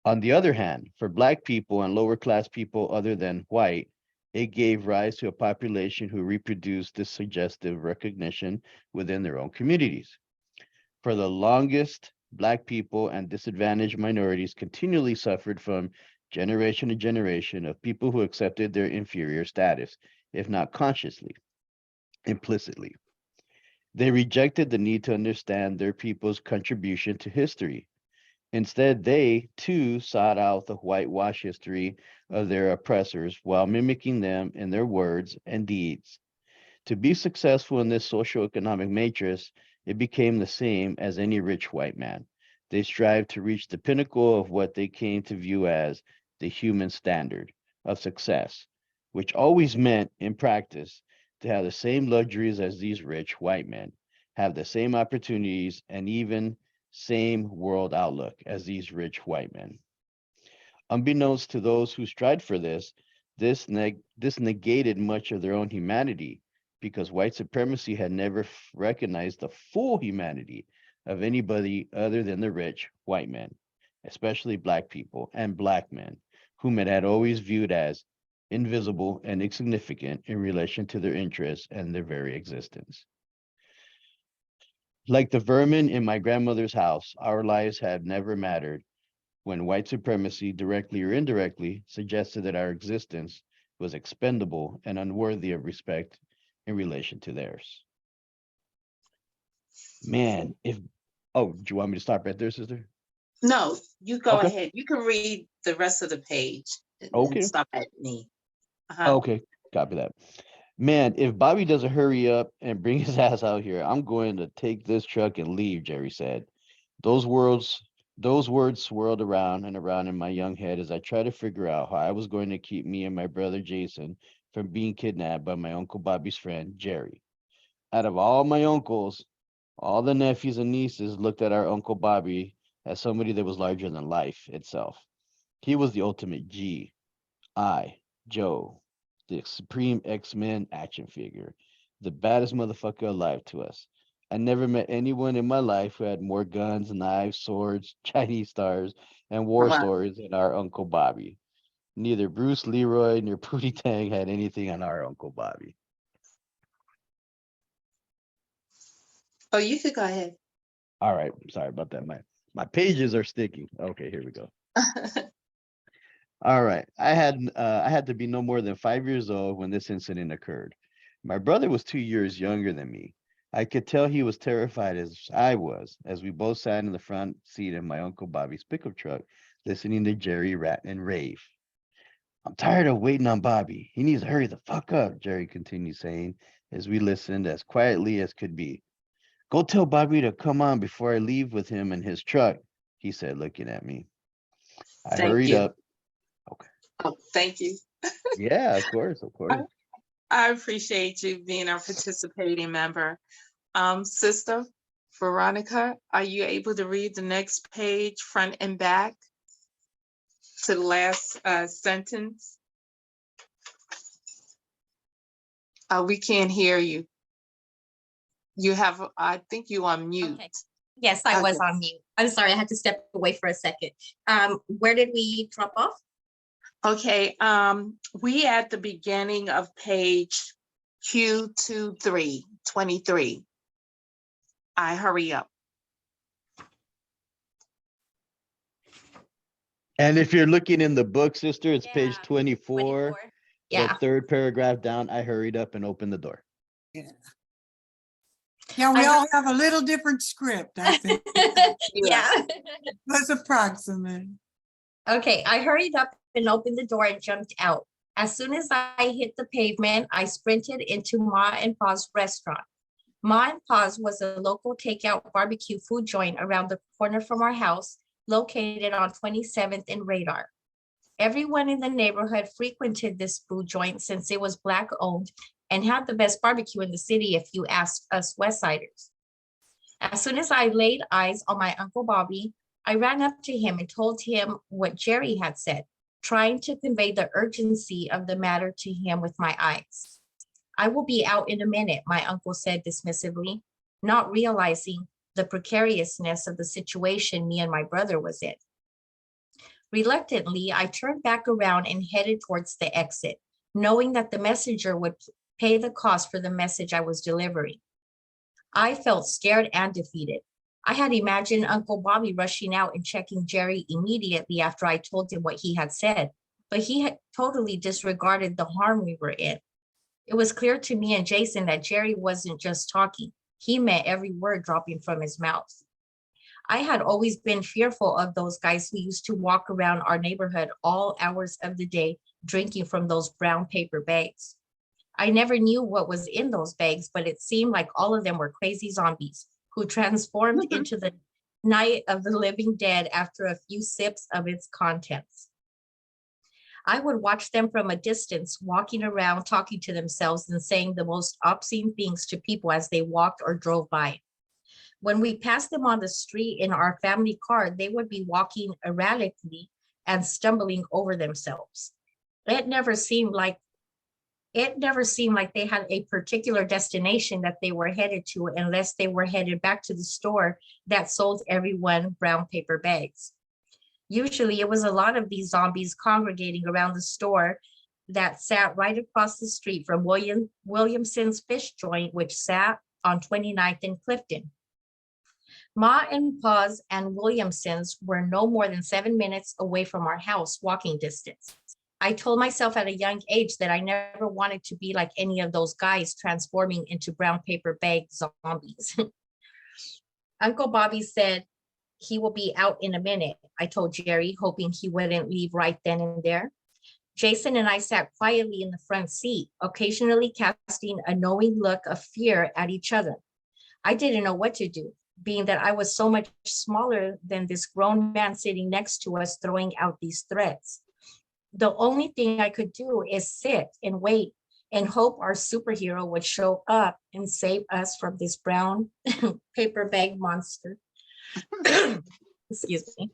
On the other hand, for Black people and lower class people other than white, it gave rise to a population who reproduced this suggestive recognition within their own communities. For the longest, Black people and disadvantaged minorities continually suffered from generation to generation of people who accepted their inferior status, if not consciously, implicitly. They rejected the need to understand their people's contribution to history. Instead, they too sought out the whitewash history of their oppressors while mimicking them in their words and deeds. To be successful in this socioeconomic matrix, it became the same as any rich white man. They strived to reach the pinnacle of what they came to view as the human standard of success, which always meant, in practice, to have the same luxuries as these rich white men, have the same opportunities, and even same world outlook as these rich white men. Unbeknownst to those who strived for this negated much of their own humanity, because white supremacy had never recognized the full humanity of anybody other than the rich white men, especially Black people and Black men, whom it had always viewed as invisible and insignificant in relation to their interests and their very existence. Like the vermin in my grandmother's house, our lives had never mattered when white supremacy, directly or indirectly, suggested that our existence was expendable and unworthy of respect in relation to theirs. Man, oh, do you want me to stop right there, sister? No, you go Okay. ahead. You can read the rest of the page and Okay. stop at me. Uh-huh. Okay, copy that. Man, if Bobby doesn't hurry up and bring his ass out here, I'm going to take this truck and leave, Jerry said. Those words swirled around and around in my young head as I tried to figure out how I was going to keep me and my brother Jason from being kidnapped by my Uncle Bobby's friend, Jerry. Out of all my uncles, all the nephews and nieces looked at our Uncle Bobby as somebody that was larger than life itself. He was the ultimate G, I, Joe, the supreme X-Men action figure, the baddest motherfucker alive to us. I never met anyone in my life who had more guns, knives, swords, Chinese stars, and war Wow. stories than our Uncle Bobby. Neither Bruce Leroy nor Pootie Tang had anything on our Uncle Bobby. Oh, you could go ahead. All right, sorry about that. My pages are sticky. Okay, here we go. All right. I had to be no more than 5 years old when this incident occurred. My brother was 2 years younger than me. I could tell he was terrified as I was, as we both sat in the front seat of my Uncle Bobby's pickup truck, listening to Jerry rat and rave. I'm tired of waiting on Bobby. He needs to hurry the fuck up, Jerry continued saying, as we listened as quietly as could be. Go tell Bobby to come on before I leave with him in his truck, he said, looking at me. I Thank hurried you. up. Oh, thank you. Yeah, of course, of course. I appreciate you being a participating member. Sister Veronica, are you able to read the next page front and back to the last sentence? We can't hear you. I think you on mute. Okay. Yes, I was Okay. on mute. I'm sorry, I had to step away for a second. Where did we drop off? Okay, we at the beginning of page Q23. I hurry up. And if you're looking in the book, sister, it's page Yeah, 24, Yeah. the third paragraph down. I hurried up and opened the door. Yeah, we I- all have a little different script, I think. Yeah. That's approximate. Okay, I hurried up and opened the door and jumped out. As soon as I hit the pavement, I sprinted into Ma and Pa's restaurant. Ma and Pa's was a local takeout barbecue food joint around the corner from our house, located on 27th and Radar. Everyone in the neighborhood frequented this food joint since it was Black owned and had the best barbecue in the city if you asked us Westsiders. As soon as I laid eyes on my Uncle Bobby, I ran up to him and told him what Jerry had said, trying to convey the urgency of the matter to him with my eyes. I will be out in a minute, my uncle said dismissively, not realizing the precariousness of the situation me and my brother was in. Reluctantly, I turned back around and headed towards the exit, knowing that the messenger would pay the cost for the message I was delivering. I felt scared and defeated. I had imagined Uncle Bobby rushing out and checking Jerry immediately after I told him what he had said, but he had totally disregarded the harm we were in. It was clear to me and Jason that Jerry wasn't just talking. He meant every word dropping from his mouth. I had always been fearful of those guys who used to walk around our neighborhood all hours of the day drinking from those brown paper bags. I never knew what was in those bags, but it seemed like all of them were crazy zombies who transformed into the night of the living dead after a few sips of its contents. I would watch them from a distance, walking around, talking to themselves and saying the most obscene things to people as they walked or drove by. When we passed them on the street in our family car, they would be walking erratically and stumbling over themselves. It never seemed like they had a particular destination that they were headed to unless they were headed back to the store that sold everyone brown paper bags. Usually it was a lot of these zombies congregating around the store that sat right across the street from Williamson's fish joint, which sat on 29th and Clifton. Ma and Pa's and Williamson's were no more than 7 minutes away from our house, walking distance. I told myself at a young age that I never wanted to be like any of those guys transforming into brown paper bag zombies. Uncle Bobby said he will be out in a minute, I told Jerry, hoping he wouldn't leave right then and there. Jason and I sat quietly in the front seat, occasionally casting a knowing look of fear at each other. I didn't know what to do, being that I was so much smaller than this grown man sitting next to us throwing out these threats. The only thing I could do is sit and wait and hope our superhero would show up and save us from this brown paper bag monster. Excuse me.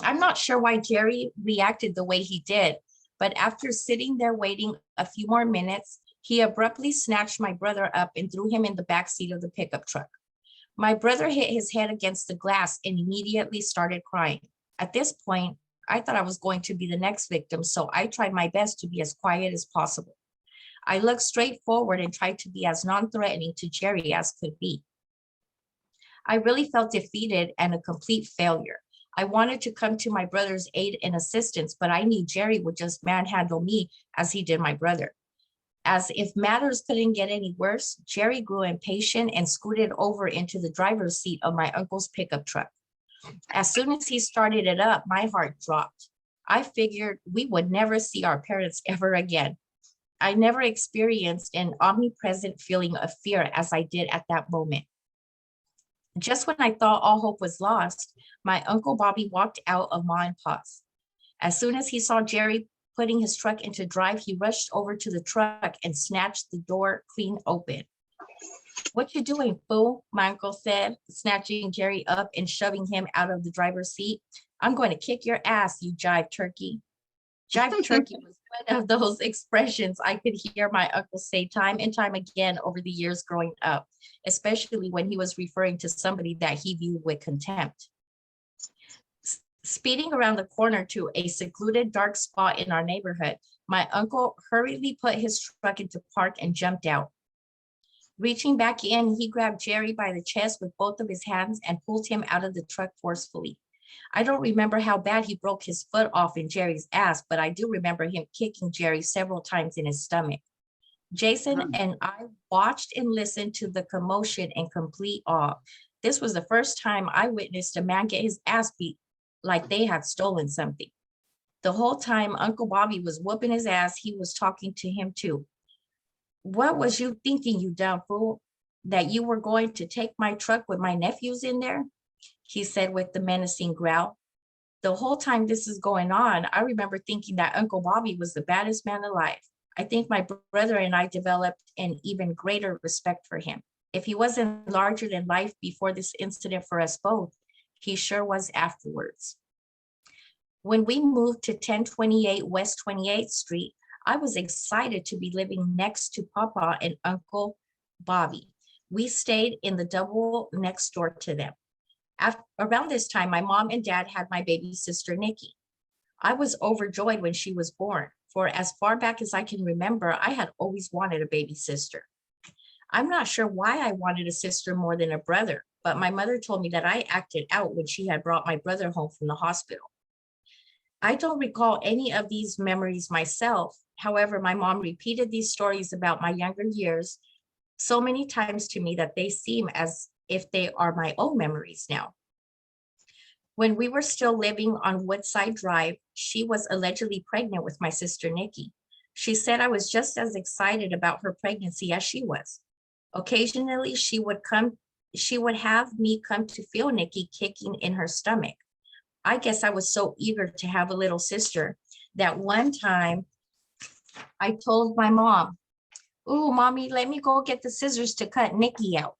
I'm not sure why Jerry reacted the way he did, but after sitting there waiting a few more minutes, he abruptly snatched my brother up and threw him in the back seat of the pickup truck. My brother hit his head against the glass and immediately started crying. At this point, I thought I was going to be the next victim, so I tried my best to be as quiet as possible. I looked straight forward and tried to be as non-threatening to Jerry as could be. I really felt defeated and a complete failure. I wanted to come to my brother's aid and assistance, but I knew Jerry would just manhandle me as he did my brother. As if matters couldn't get any worse, Jerry grew impatient and scooted over into the driver's seat of my uncle's pickup truck. As soon as he started it up, my heart dropped. I figured we would never see our parents ever again. I never experienced an omnipresent feeling of fear as I did at that moment. Just when I thought all hope was lost, my Uncle Bobby walked out of Ma and Pa's. As soon as he saw Jerry putting his truck into drive, he rushed over to the truck and snatched the door clean open. "What you doing, fool?" my uncle said, snatching Jerry up and shoving him out of the driver's seat. "I'm going to kick your ass, you jive turkey." Jive turkey was one of those expressions I could hear my uncle say time and time again over the years growing up, especially when he was referring to somebody that he viewed with contempt. Speeding around the corner to a secluded dark spot in our neighborhood, my uncle hurriedly put his truck into park and jumped out. Reaching back in, he grabbed Jerry by the chest with both of his hands and pulled him out of the truck forcefully. I don't remember how bad he broke his foot off in Jerry's ass, but I do remember him kicking Jerry several times in his stomach. Jason and I watched and listened to the commotion in complete awe. This was the first time I witnessed a man get his ass beat like they had stolen something. The whole time Uncle Bobby was whooping his ass, he was talking to him too. "What was you thinking, you dumb fool? That you were going to take my truck with my nephews in there?" he said with the menacing growl. The whole time this is going on, I remember thinking that Uncle Bobby was the baddest man alive. I think my brother and I developed an even greater respect for him. If he wasn't larger than life before this incident for us both, he sure was afterwards. When we moved to 1028 West 28th Street, I was excited to be living next to Papa and Uncle Bobby. We stayed in the double next door to them. Around this time, my mom and dad had my baby sister, Nikki. I was overjoyed when she was born, for as far back as I can remember, I had always wanted a baby sister. I'm not sure why I wanted a sister more than a brother, but my mother told me that I acted out when she had brought my brother home from the hospital. I don't recall any of these memories myself. However, my mom repeated these stories about my younger years so many times to me that they seem as if they are my own memories now. When we were still living on Woodside Drive, she was allegedly pregnant with my sister Nikki. She said I was just as excited about her pregnancy as she was. Occasionally, she would have me come to feel Nikki kicking in her stomach. I guess I was so eager to have a little sister that one time I told my mom, "Ooh, mommy, let me go get the scissors to cut Nikki out."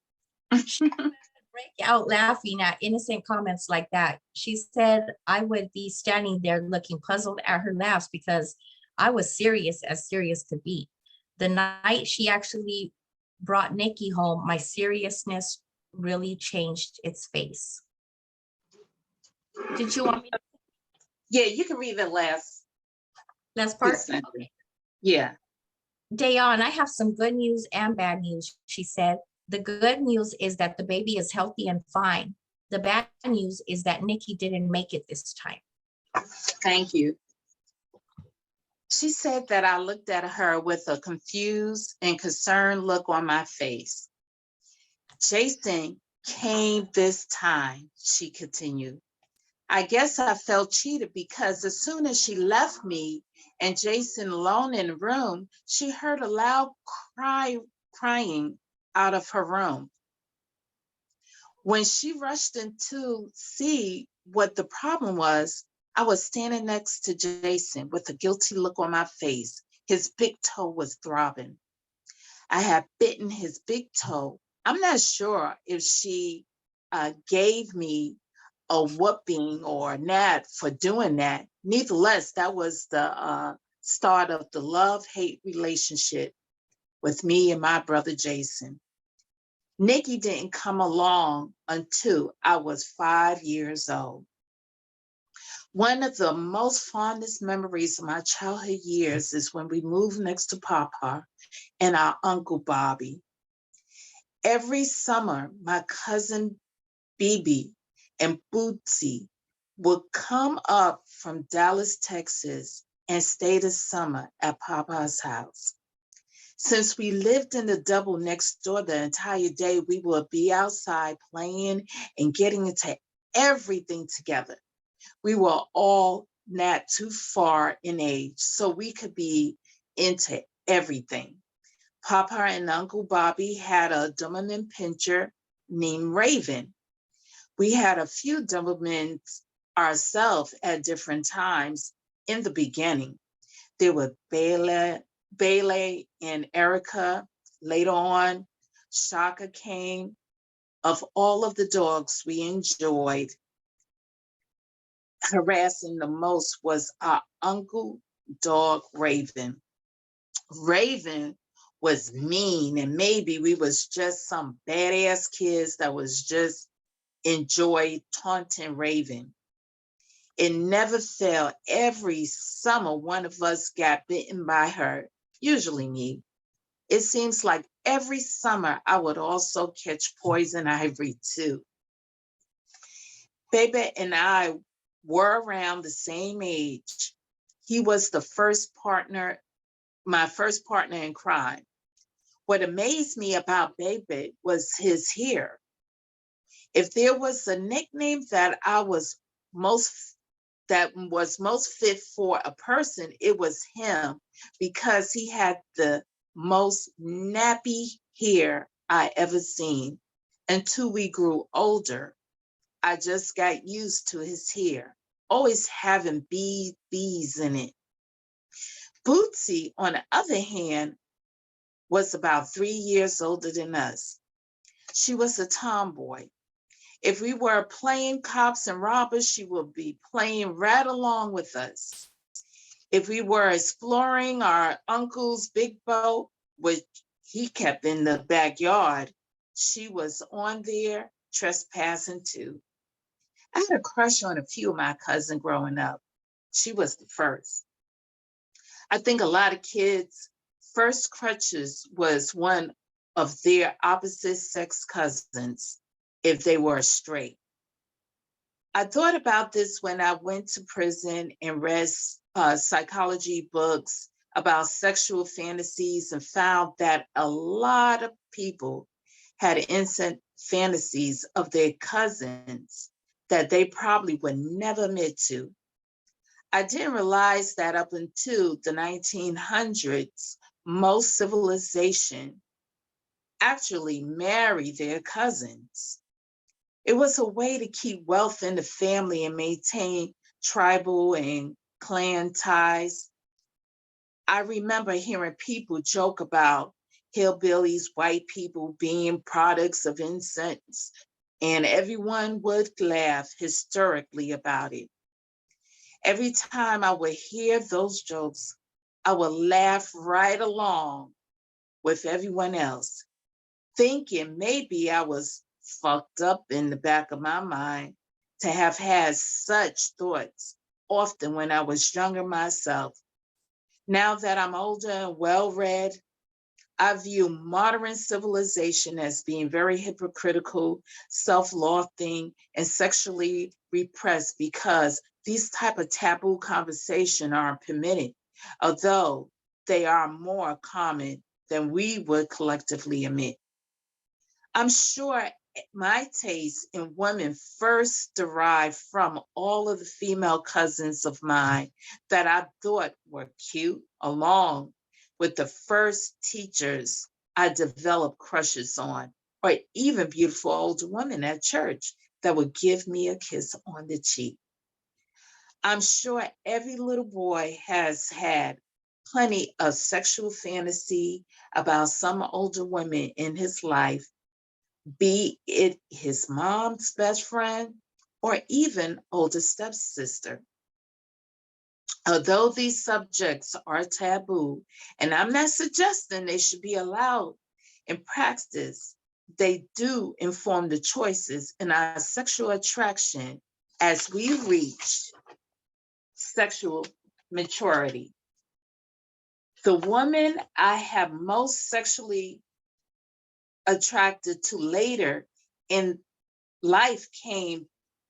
She would break out laughing at innocent comments like that. She said I would be standing there looking puzzled at her laughs because I was serious as serious could be. The night she actually brought Nikki home, my seriousness really changed its face. Did you want me to Yeah, you can read the last part? sentence. Yeah. Dayon, I have some good news and bad news, she said. The good news is that the baby is healthy and fine. The bad news is that Nikki didn't make it this time. Thank you. She said that I looked at her with a confused and concerned look on my face. Jason came this time, she continued. I guess I felt cheated because as soon as she left me and Jason alone in the room, she heard a loud crying out of her room. When she rushed in to see what the problem was, I was standing next to Jason with a guilty look on my face. His big toe was throbbing. I had bitten his big toe. I'm not sure if she gave me a whooping or not for doing that. Nevertheless, that was the start of the love-hate relationship with me and my brother Jason. Nikki didn't come along until I was 5 years old. One of the most fondest memories of my childhood years is when we moved next to Papa and our Uncle Bobby. Every summer, my cousin Bibi and Bootsy would come up from Dallas, Texas, and stay the summer at Papa's house. Since we lived in the double next door the entire day, we would be outside playing and getting into everything together. We were all not too far in age, so we could be into everything. Papa and Uncle Bobby had a Doberman Pinscher named Raven. We had a few Dobermans ourselves at different times in the beginning. There were Bailey and Erica. Later on, Shaka came. Of all of the dogs we enjoyed, harassing the most was our uncle dog, Raven. Raven was mean, and maybe we was just some badass kids that was just enjoy taunting Raven. It never failed. Every summer, one of us got bitten by her, usually me. It seems like every summer I would also catch poison ivy too. Baby and I were around the same age. He was my first partner in crime. What amazed me about Baby was his hair. If there was a nickname that was most fit for a person, it was him, because he had the most nappy hair I ever seen. Until we grew older, I just got used to his hair, always having bees in it. Bootsy, on the other hand, was about 3 years older than us. She was a tomboy. If we were playing cops and robbers, she would be playing right along with us. If we were exploring our uncle's big boat, which he kept in the backyard, she was on there trespassing too. I had a crush on a few of my cousins growing up. She was the first. I think a lot of kids' first crutches was one of their opposite sex cousins if they were straight. I thought about this when I went to prison and read psychology books about sexual fantasies and found that a lot of people had innocent fantasies of their cousins that they probably would never admit to. I didn't realize that up until the 1900s, most civilization actually marry their cousins. It was a way to keep wealth in the family and maintain tribal and clan ties. I remember hearing people joke about hillbillies, white people being products of incest, and everyone would laugh hysterically about it. Every time I would hear those jokes, I would laugh right along with everyone else, thinking maybe I was fucked up in the back of my mind to have had such thoughts often when I was younger myself. Now that I'm older and well-read, I view modern civilization as being very hypocritical, self-loathing, and sexually repressed because these type of taboo conversation aren't permitted, although they are more common than we would collectively admit. I'm sure my taste in women first derived from all of the female cousins of mine that I thought were cute, along with the first teachers I developed crushes on, or even beautiful older women at church that would give me a kiss on the cheek. I'm sure every little boy has had plenty of sexual fantasy about some older women in his life, be it his mom's best friend or even older stepsister. Although these subjects are taboo, and I'm not suggesting they should be allowed in practice, they do inform the choices in our sexual attraction as we reach sexual maturity. The woman I have most sexually attracted to later in life came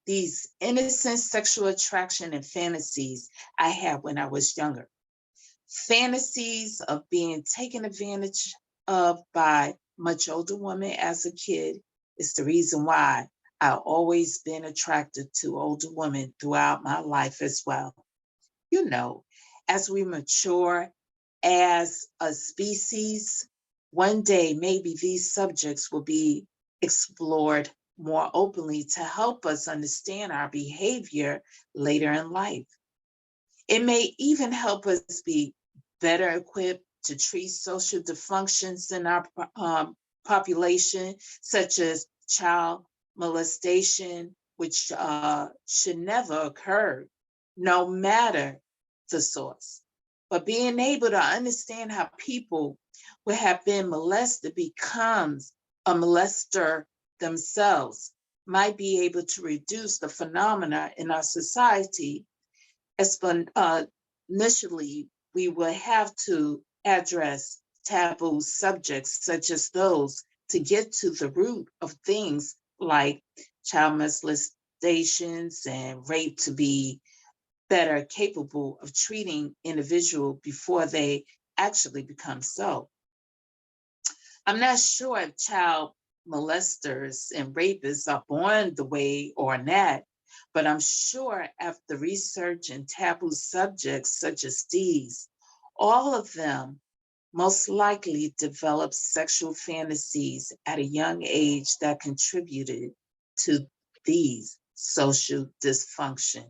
these innocent sexual attraction and fantasies I had when I was younger. Fantasies of being taken advantage of by much older women as a kid is the reason why I've always been attracted to older women throughout my life as well. You know, as we mature as a species, one day maybe these subjects will be explored more openly to help us understand our behavior later in life. It may even help us be better equipped to treat social dysfunctions in our population, such as child molestation, which should never occur, no matter the source. But being able to understand how people who have been molested becomes a molester themselves might be able to reduce the phenomena in our society. Initially, we will have to address taboo subjects such as those to get to the root of things like child molestations and rape to be better capable of treating individuals before they actually become so. I'm not sure if child molesters and rapists are born the way or not, but I'm sure after research in taboo subjects such as these, all of them most likely developed sexual fantasies at a young age that contributed to these social dysfunction.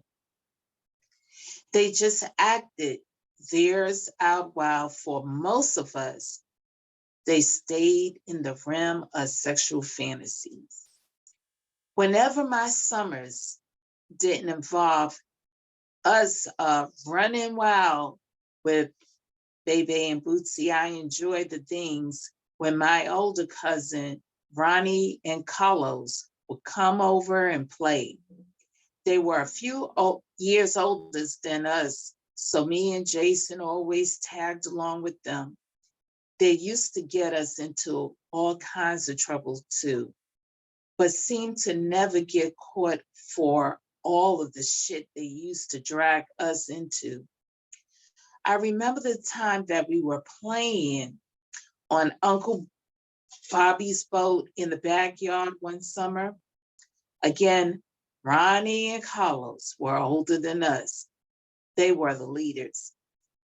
They just acted theirs out while for most of us, they stayed in the realm of sexual fantasies. Whenever my summers didn't involve us running wild with Bebe and Bootsy, I enjoyed the things when my older cousin, Ronnie and Carlos, would come over and play. They were a few years older than us, so me and Jason always tagged along with them. They used to get us into all kinds of trouble too, but seemed to never get caught for all of the shit they used to drag us into. I remember the time that we were playing on Uncle Bobby's boat in the backyard one summer. Again, Ronnie and Carlos were older than us. They were the leaders.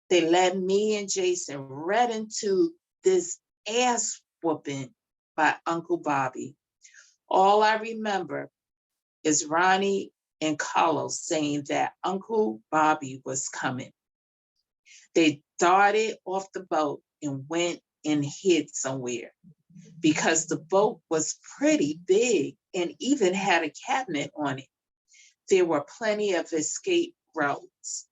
They led me and Jason right into this ass whooping by Uncle Bobby. All I remember is Ronnie and Carlos saying that Uncle Bobby was coming. They darted off the boat and went and hid somewhere because the boat was pretty big and even had a cabinet on it. There were plenty of escape routes.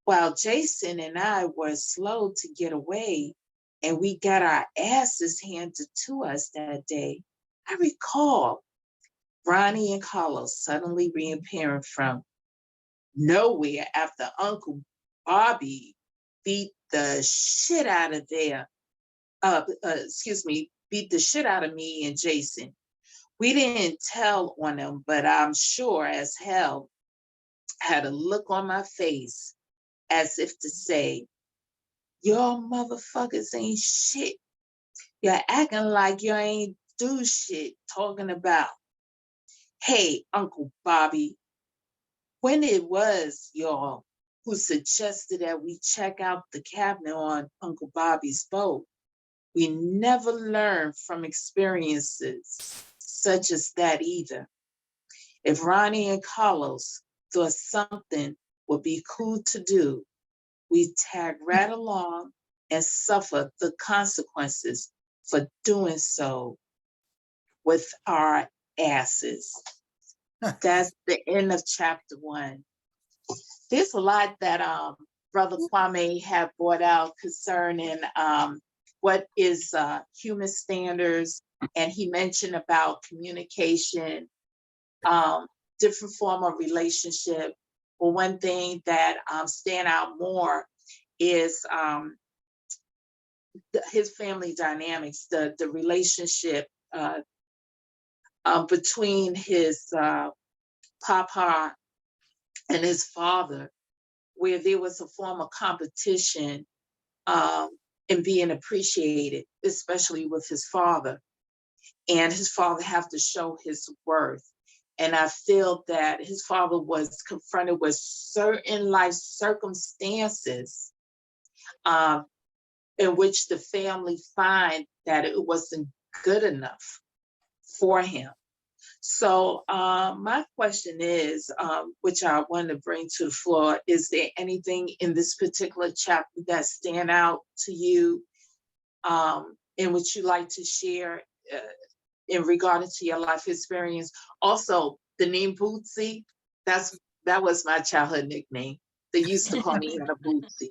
While Jason and I were slow to get away and we got our asses handed to us that day, I recall Ronnie and Carlos suddenly reappearing from nowhere after Uncle Bobby beat the shit out of beat the shit out of me and Jason. We didn't tell on them, but I'm sure as hell had a look on my face as if to say, y'all motherfuckers ain't shit. You're acting like you ain't do shit, talking about, hey, Uncle Bobby, when it was y'all who suggested that we check out the cabinet on Uncle Bobby's boat, we never learned from experiences such as that either. If Ronnie and Carlos thought something would be cool to do, we tag right along and suffer the consequences for doing so with our asses. That's the end of chapter 1. There's a lot that Brother Kwame had brought out concerning what is human standards, and he mentioned about communication, different form of relationship. But one thing that stand out more is his family dynamics, the relationship between his papa and his father, where there was a form of competition and being appreciated, especially with his father. And his father have to show his worth. And I feel that his father was confronted with certain life circumstances in which the family find that it wasn't good enough for him. So my question is, which I want to bring to the floor, is there anything in this particular chapter that stand out to you in which you like to share in regard to your life experience? Also, the name Bootsy, that was my childhood nickname. They used to call me Hannah Bootsy.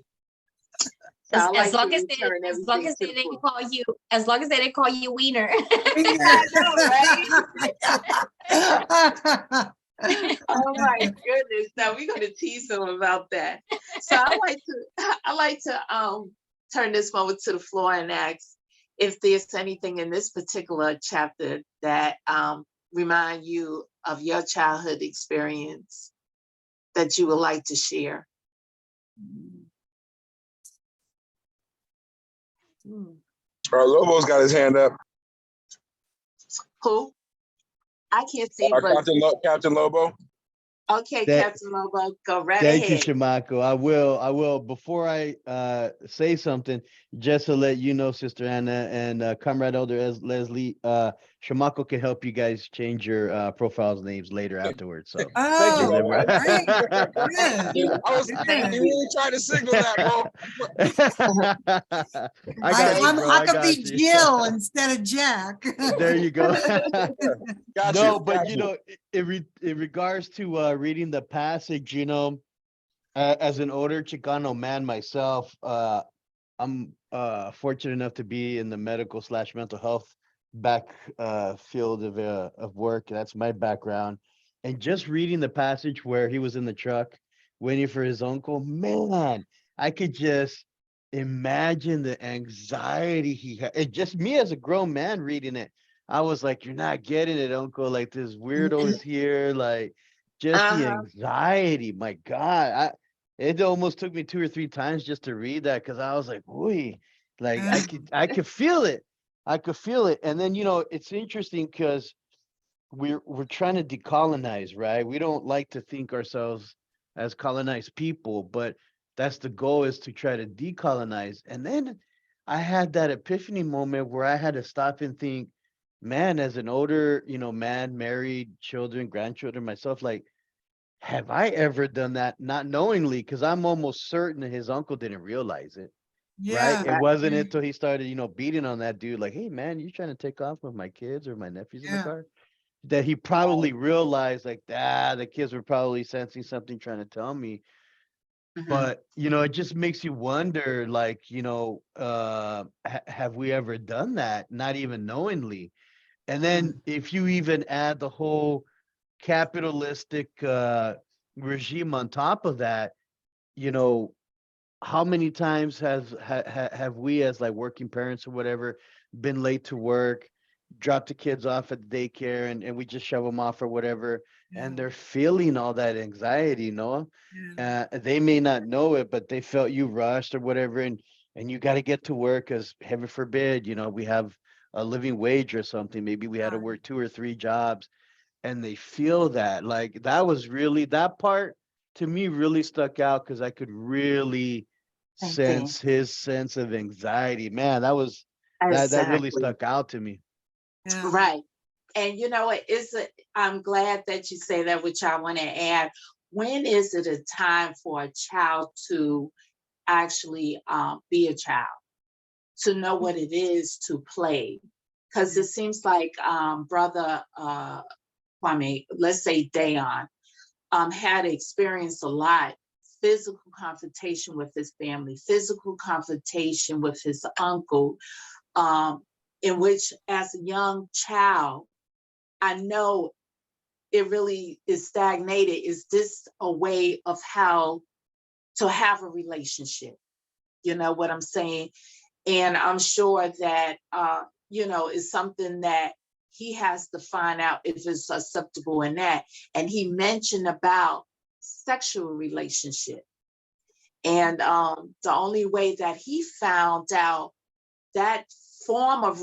So I like As long to as return they everything to the didn't book. call you, as long as they didn't call you Wiener. I know, right? Oh my goodness! Now we're gonna tease them about that. So I like to turn this moment to the floor and ask if there's anything in this particular chapter that remind you of your childhood experience that you would like to share. Lobo's got his hand up. Who? I can't see, but Captain Lobo. okay, Captain Lobo, go right Thank ahead. you, Shamako. I will. Before I say something, just to let you know, Sister Anna and Comrade Elder Leslie, Shamako can help you guys change your profiles names later afterwards. So. Oh, Remember- great. Good. I was really trying to signal that, bro. I got you, bro. I could got be you. Jill instead of Jack. There you go. Got No, you. but got you know, in regards to reading the passage, you know, as an older Chicano man myself, I'm fortunate enough to be in the medical/mental health back field of work. That's my background. And just reading the passage where he was in the truck waiting for his uncle, man, I could just imagine the anxiety he had. And just me as a grown man reading it, I was like, you're not getting it, uncle. Like this weirdo is here. Like just the Uh-huh. anxiety. My God. It almost took me 2 or 3 times just to read that because I was like, "Boy, like I could feel it. I could feel it." And then it's interesting because we're trying to decolonize, right? We don't like to think ourselves as colonized people, but that's the goal, is to try to decolonize. And then I had that epiphany moment where I had to stop and think, man, as an older, man, married, children, grandchildren, myself, like, have I ever done that not knowingly? Because I'm almost certain that his uncle didn't realize it, right? Yeah. It Right. wasn't until he started, beating on that dude, like, hey, man, you trying to take off with my kids or my nephews in the Yeah. car? That he probably realized, like, the kids were probably sensing something trying to tell me. Mhm. But it just makes you wonder, like, have we ever done that, not even knowingly? And then if you even add the whole capitalistic regime on top of that, you know how many times have we, as like working parents or whatever, been late to work, dropped the kids off at daycare, and we just shove them off or whatever, and they're feeling all that anxiety, they may not know it, but they felt you rushed or whatever, and you got to get to work because heaven forbid, we have a living wage or something. Maybe we had to work 2 or 3 jobs, and they feel that. Like, that part to me really stuck out because I could really Same thing. sense his sense of anxiety. Man, that really Exactly. stuck out to me. Yeah. Right. And you know what? I'm glad that you say that, which I want to add. When is it a time for a child to actually be a child, to know what it is to play? Because it seems like brother Kwame, let's say Dayon, had experienced a lot physical confrontation with his family, physical confrontation with his uncle, um, in which, as a young child, I know it really is stagnated. Is this a way of how to have a relationship? You know what I'm saying? And I'm sure that, it's something that he has to find out if it's acceptable in that. And he mentioned about sexual relationship. And the only way that he found out that form of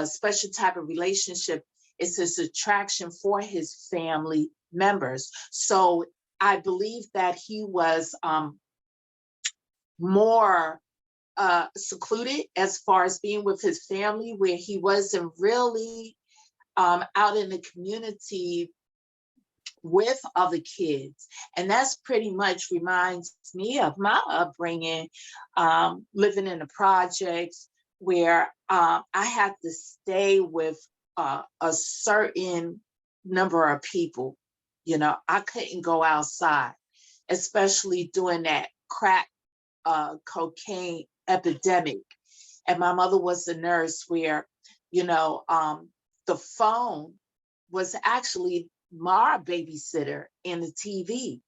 special type of relationship is his attraction for his family members. So I believe that he was more secluded as far as being with his family, where he wasn't really out in the community with other kids. And that's pretty much reminds me of my upbringing, living in the projects where I had to stay with a certain number of people. I couldn't go outside, especially during that crack cocaine epidemic. And my mother was a nurse where, the phone was actually my babysitter in the TV,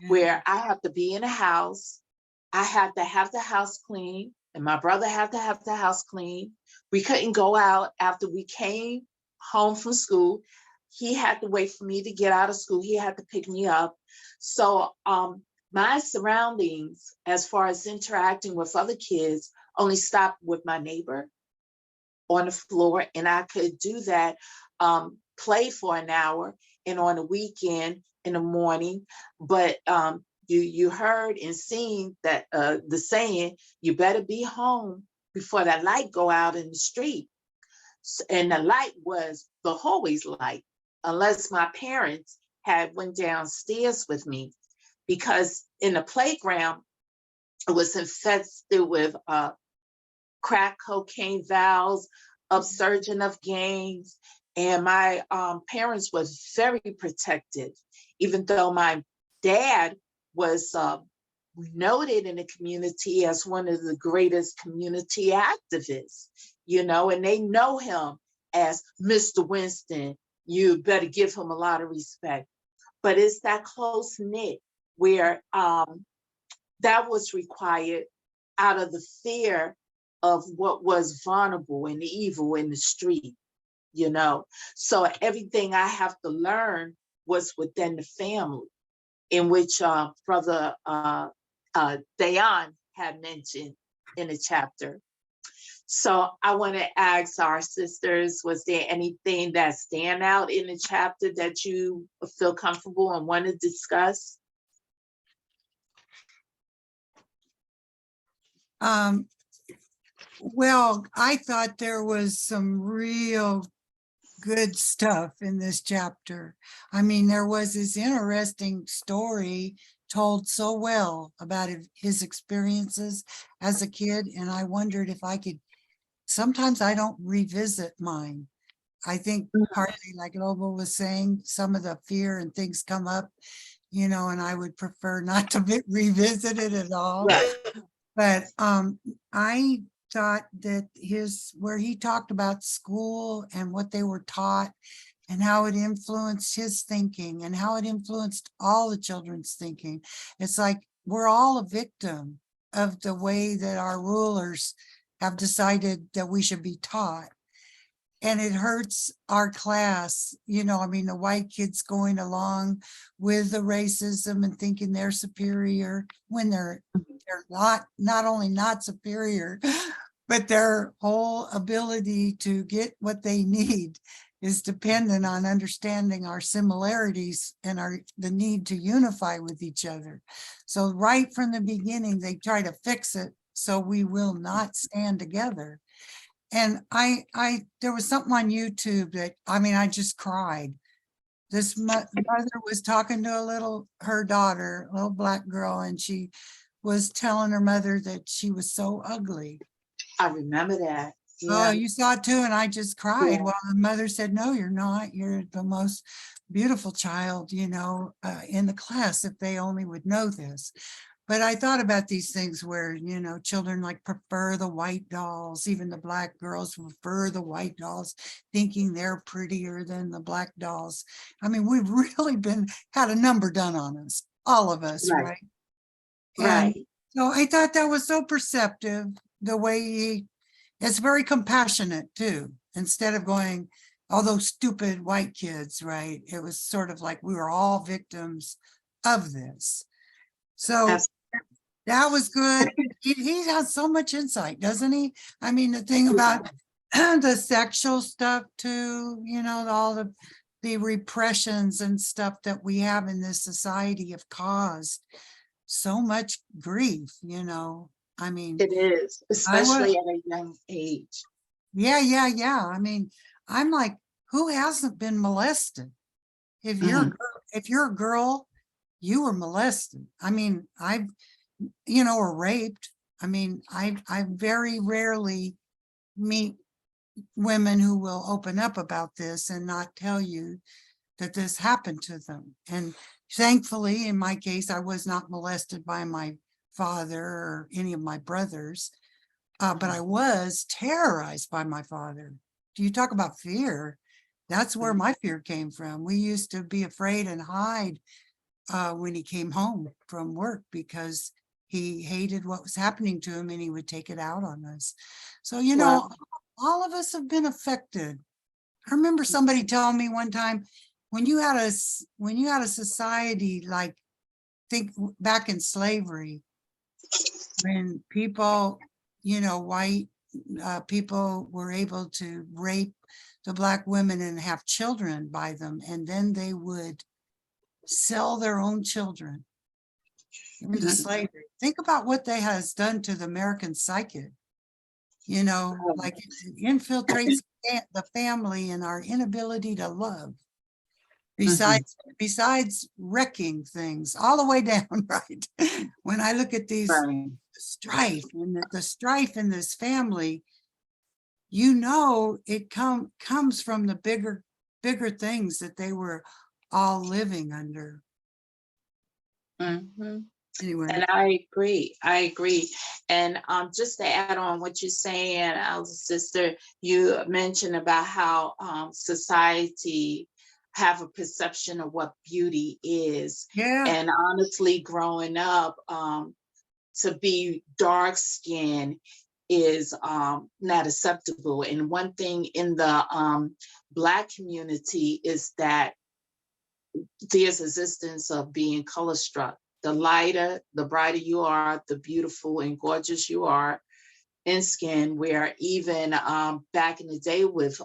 where I have to be in the house. I had to have the house clean, and my brother had to have the house clean. We couldn't go out after we came home from school. He had to wait for me to get out of school. He had to pick me up. So my surroundings, as far as interacting with other kids, only stopped with my neighbor on the floor, and I could do that, play for an hour, and on the weekend in the morning. But you heard and seen that the saying, "You better be home before that light go out in the street." And the light was the hallway's light, unless my parents had went downstairs with me, because in the playground it was infested with crack cocaine vials, upsurging of gangs. And my parents was very protective, even though my dad was noted in the community as one of the greatest community activists, and they know him as Mr. Winston. You better give him a lot of respect. but it's that close knit where that was required out of the fear of what was vulnerable and evil in the street, you know. So everything I have to learn was within the family, in which Brother Dayon had mentioned in the chapter. So I want to ask our sisters, was there anything that stand out in the chapter that you feel comfortable and want to discuss? Well, I thought there was some real good stuff in this chapter. I mean, there was this interesting story told so well about his experiences as a kid. And I wondered if I could, sometimes I don't revisit mine. I think partly like Lobo was saying, some of the fear and things come up, you know, and I would prefer not to revisit it at all. Right. But I thought that where he talked about school and what they were taught and how it influenced his thinking and how it influenced all the children's thinking. It's like we're all a victim of the way that our rulers have decided that we should be taught. And it hurts our class, you know, I mean, the white kids going along with the racism and thinking they're superior when they're not only not superior, but their whole ability to get what they need is dependent on understanding our similarities and the need to unify with each other. So right from the beginning, they try to fix it so we will not stand together. And there was something on YouTube that, I mean, I just cried. This mother was talking to her daughter, a little black girl, and she was telling her mother that she was so ugly. I remember that. Oh, you saw it too, and I just cried. Yeah. Well, the mother said, no, you're not. You're the most beautiful child, you know, in the class, if they only would know this. But I thought about these things where, you know, children like prefer the white dolls, even the black girls prefer the white dolls, thinking they're prettier than the black dolls. I mean, we've really had a number done on us, all of us, Right. right? Right. And so I thought that was so perceptive, the way it's very compassionate too. Instead of going, all those stupid white kids, right? It was sort of like we were all victims of this. So That's- that was good. He has so much insight, doesn't he? I mean, the thing about the sexual stuff too, you know, all the repressions and stuff that we have in this society have caused so much grief, you know. I mean, It is, especially at a young age. yeah. I mean, I'm like, who hasn't been molested? If you're a girl, you were molested. I mean, or raped. I mean, I very rarely meet women who will open up about this and not tell you that this happened to them. And thankfully, in my case, I was not molested by my father or any of my brothers, but I was terrorized by my father. Do you talk about fear? That's where my fear came from. We used to be afraid and hide when he came home from work because he hated what was happening to him and he would take it out on us. So, you know, all of us have been affected. I remember somebody telling me one time, when you had a society like, think back in slavery, when people, you know, white people were able to rape the black women and have children by them, and then they would sell their own children into slavery. Think about what that has done to the American psyche. You know, like it infiltrates the family and our inability to love. Besides wrecking things all the way down, right? When I look at these strife and the strife in this family, you know, it comes from the bigger things that they were all living under. Anyway. And I agree. And just to add on what you're saying, sister, you mentioned about how society have a perception of what beauty is. Yeah. And honestly, growing up, to be dark skinned is not acceptable. And one thing in the Black community is that there's existence of being color struck. The lighter, the brighter you are, the beautiful and gorgeous you are in skin, where even back in the day with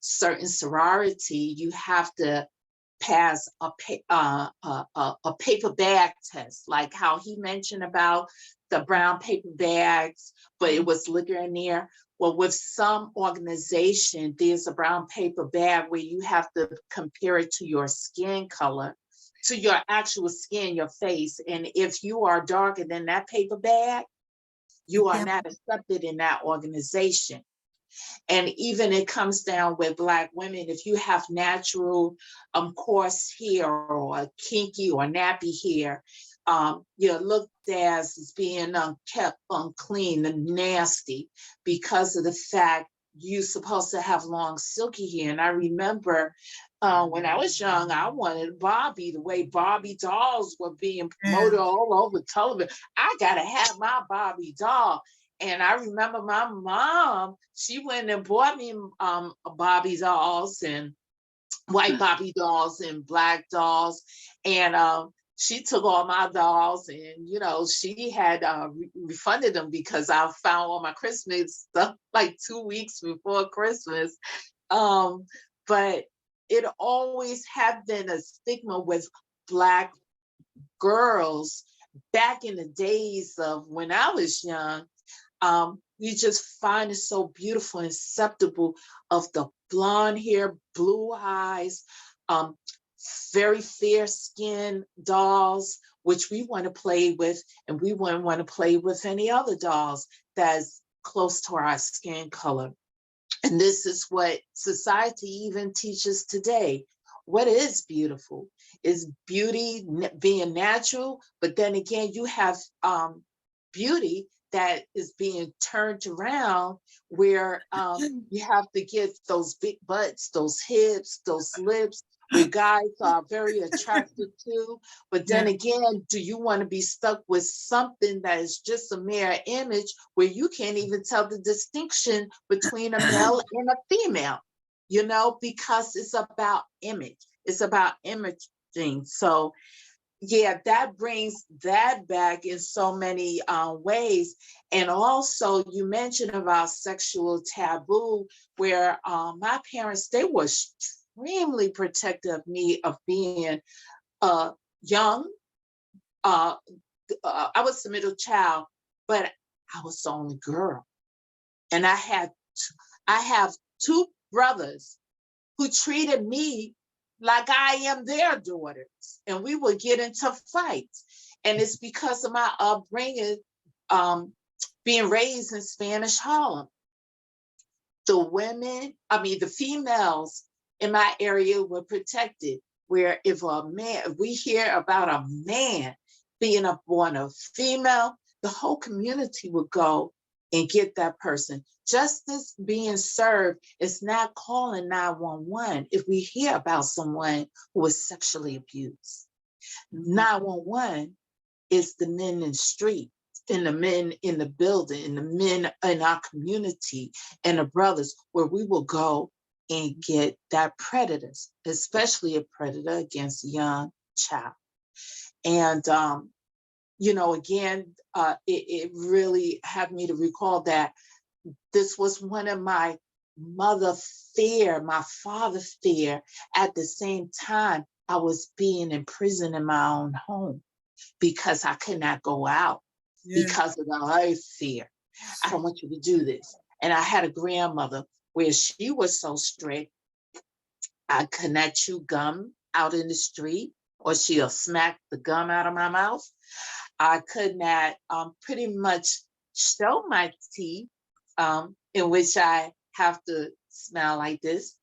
certain sorority, you have to pass a paper bag test, like how he mentioned about the brown paper bags, but it was liquor in there. Well, with some organization, there's a brown paper bag where you have to compare it to your skin color, to your actual skin, your face. And if you are darker than that paper bag, you are not accepted in that organization. And even it comes down with Black women, if you have natural coarse hair or kinky or nappy hair, you're looked as being kept unclean and nasty because of the fact you're supposed to have long silky hair. And I remember when I was young, I wanted Barbie, the way Barbie dolls were being promoted all over television. I gotta have my Barbie doll. And I remember my mom, she went and bought me Barbie dolls and white Barbie dolls and Black dolls. And she took all my dolls and, you know, she had refunded them because I found all my Christmas stuff like 2 weeks before Christmas. But it always had been a stigma with Black girls back in the days of when I was young. You just find it so beautiful and acceptable of the blonde hair, blue eyes, very fair skin dolls, which we want to play with, and we wouldn't want to play with any other dolls that's close to our skin color. And this is what society even teaches today. What is beautiful? Is beauty being natural? But then again, you have beauty that is being turned around where you have to get those big butts, those hips, those lips, where guys are very attracted to. But then again, do you want to be stuck with something that is just a mere image where you can't even tell the distinction between a male and a female, you know, because it's about image. It's about imaging. So yeah, that brings that back in so many ways. And also you mentioned about sexual taboo, where my parents, they were extremely protective of me of being young. I was the middle child, but I was the only girl. And I have two brothers who treated me like I am their daughters, and we would get into fights. And it's because of my upbringing, being raised in Spanish Harlem. The females in my area were protected, where if we hear about a man being born a female, the whole community would go and get that person. Justice being served is not calling 911 if we hear about someone who was sexually abused. 911 is the men in the street, and the men in the building, and the men in our community, and the brothers, where we will go and get that predators, especially a predator against a young child. And you know, again, it really had me to recall that this was one of my mother's fear, my father's fear. At the same time, I was being imprisoned in my own home because I could not go out because of the life fear. I don't want you to do this. And I had a grandmother where she was so strict, I could not chew gum out in the street, or she'll smack the gum out of my mouth. I could not pretty much show my teeth, in which I have to smile like this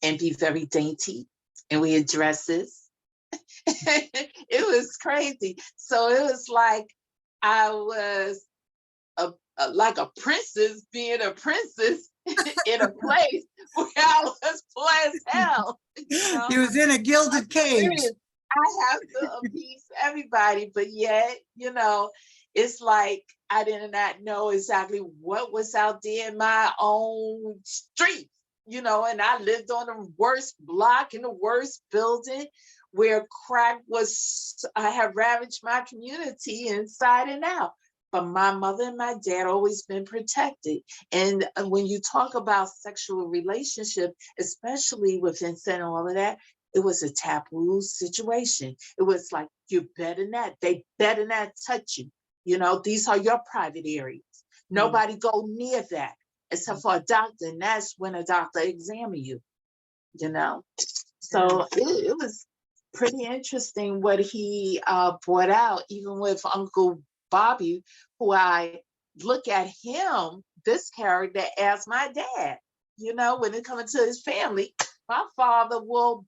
and be very dainty and wear dresses. It was crazy. So it was like I was like a princess being a princess in a place where I was poor as hell. You know? was in a gilded cage. I have to appease everybody, but yet, it's like I did not know exactly what was out there in my own street, and I lived on the worst block in the worst building where crack had ravaged my community inside and out. But my mother and my dad always been protected. And when you talk about sexual relationship, especially with incest and all of that, it was a taboo situation. It was like, you better not, they better not touch you. These are your private areas. Nobody go near that except for a doctor. And that's when a doctor examine you, So it was pretty interesting what he brought out, even with Uncle Bobby, who I look at him, this character, as my dad. When it comes to his family, my father will,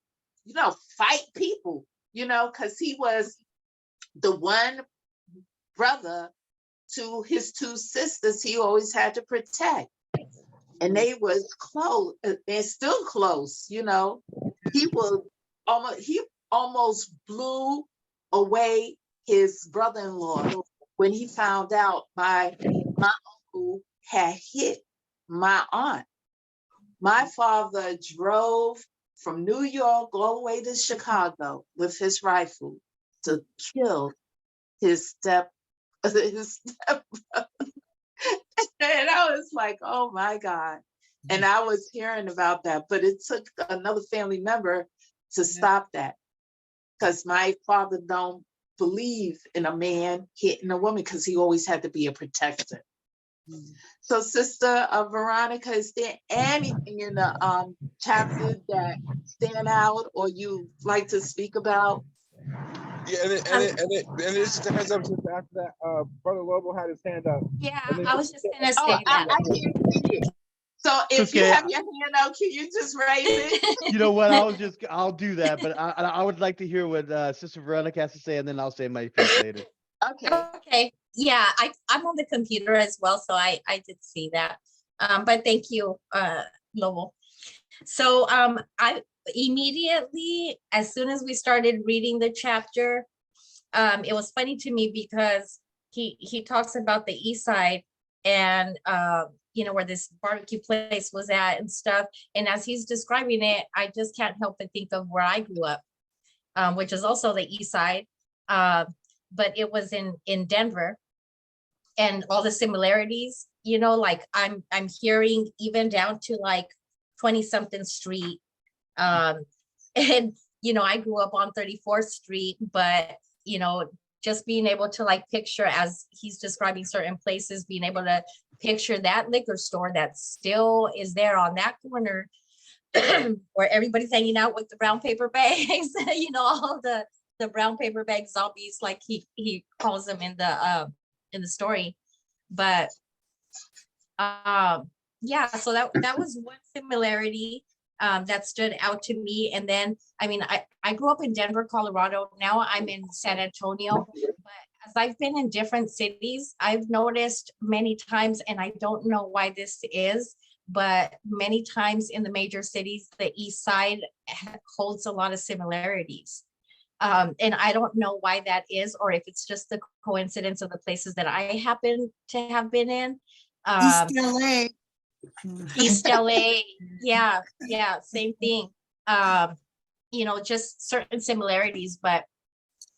fight people, because he was the one brother to his two sisters he always had to protect. And they was close, and still close, He almost blew away his brother-in-law when he found out my uncle had hit my aunt. My father drove from New York all the way to Chicago with his rifle to kill his step. And I was like, oh my God. And I was hearing about that, but it took another family member to stop that. Because my father don't believe in a man hitting a woman, because he always had to be a protector. So Sister Veronica, is there anything in the chapter that stand out or you like to speak about? Yeah, and it's just a heads up, just after that, Brother Lobo had his hand up. Yeah, And then I was just gonna say Oh, that. I can't see it. So if you have your hand out, can you just raise it? You know what? I'll do that, but I would like to hear what Sister Veronica has to say, and then I'll say my piece later. Okay. Okay. Yeah, I'm on the computer as well, so I did see that. But thank you, Lobo. So I immediately, as soon as we started reading the chapter, it was funny to me because he talks about the east side and where this barbecue place was at and stuff. And as he's describing it, I just can't help but think of where I grew up, which is also the east side. But it was in Denver, and all the similarities, like I'm hearing even down to like 20-something street. And I grew up on 34th Street, but just being able to like picture, as he's describing certain places, being able to picture that liquor store that still is there on that corner where everybody's hanging out with the brown paper bags, all the brown paper bag zombies, like he calls them in the story. But yeah, so that was one similarity that stood out to me. And then, I grew up in Denver, Colorado. Now I'm in San Antonio. But as I've been in different cities, I've noticed many times, and I don't know why this is, but many times in the major cities, the east side holds a lot of similarities. And I don't know why that is, or if it's just the coincidence of the places that I happen to have been in. East LA. East LA, yeah, same thing. Just certain similarities, but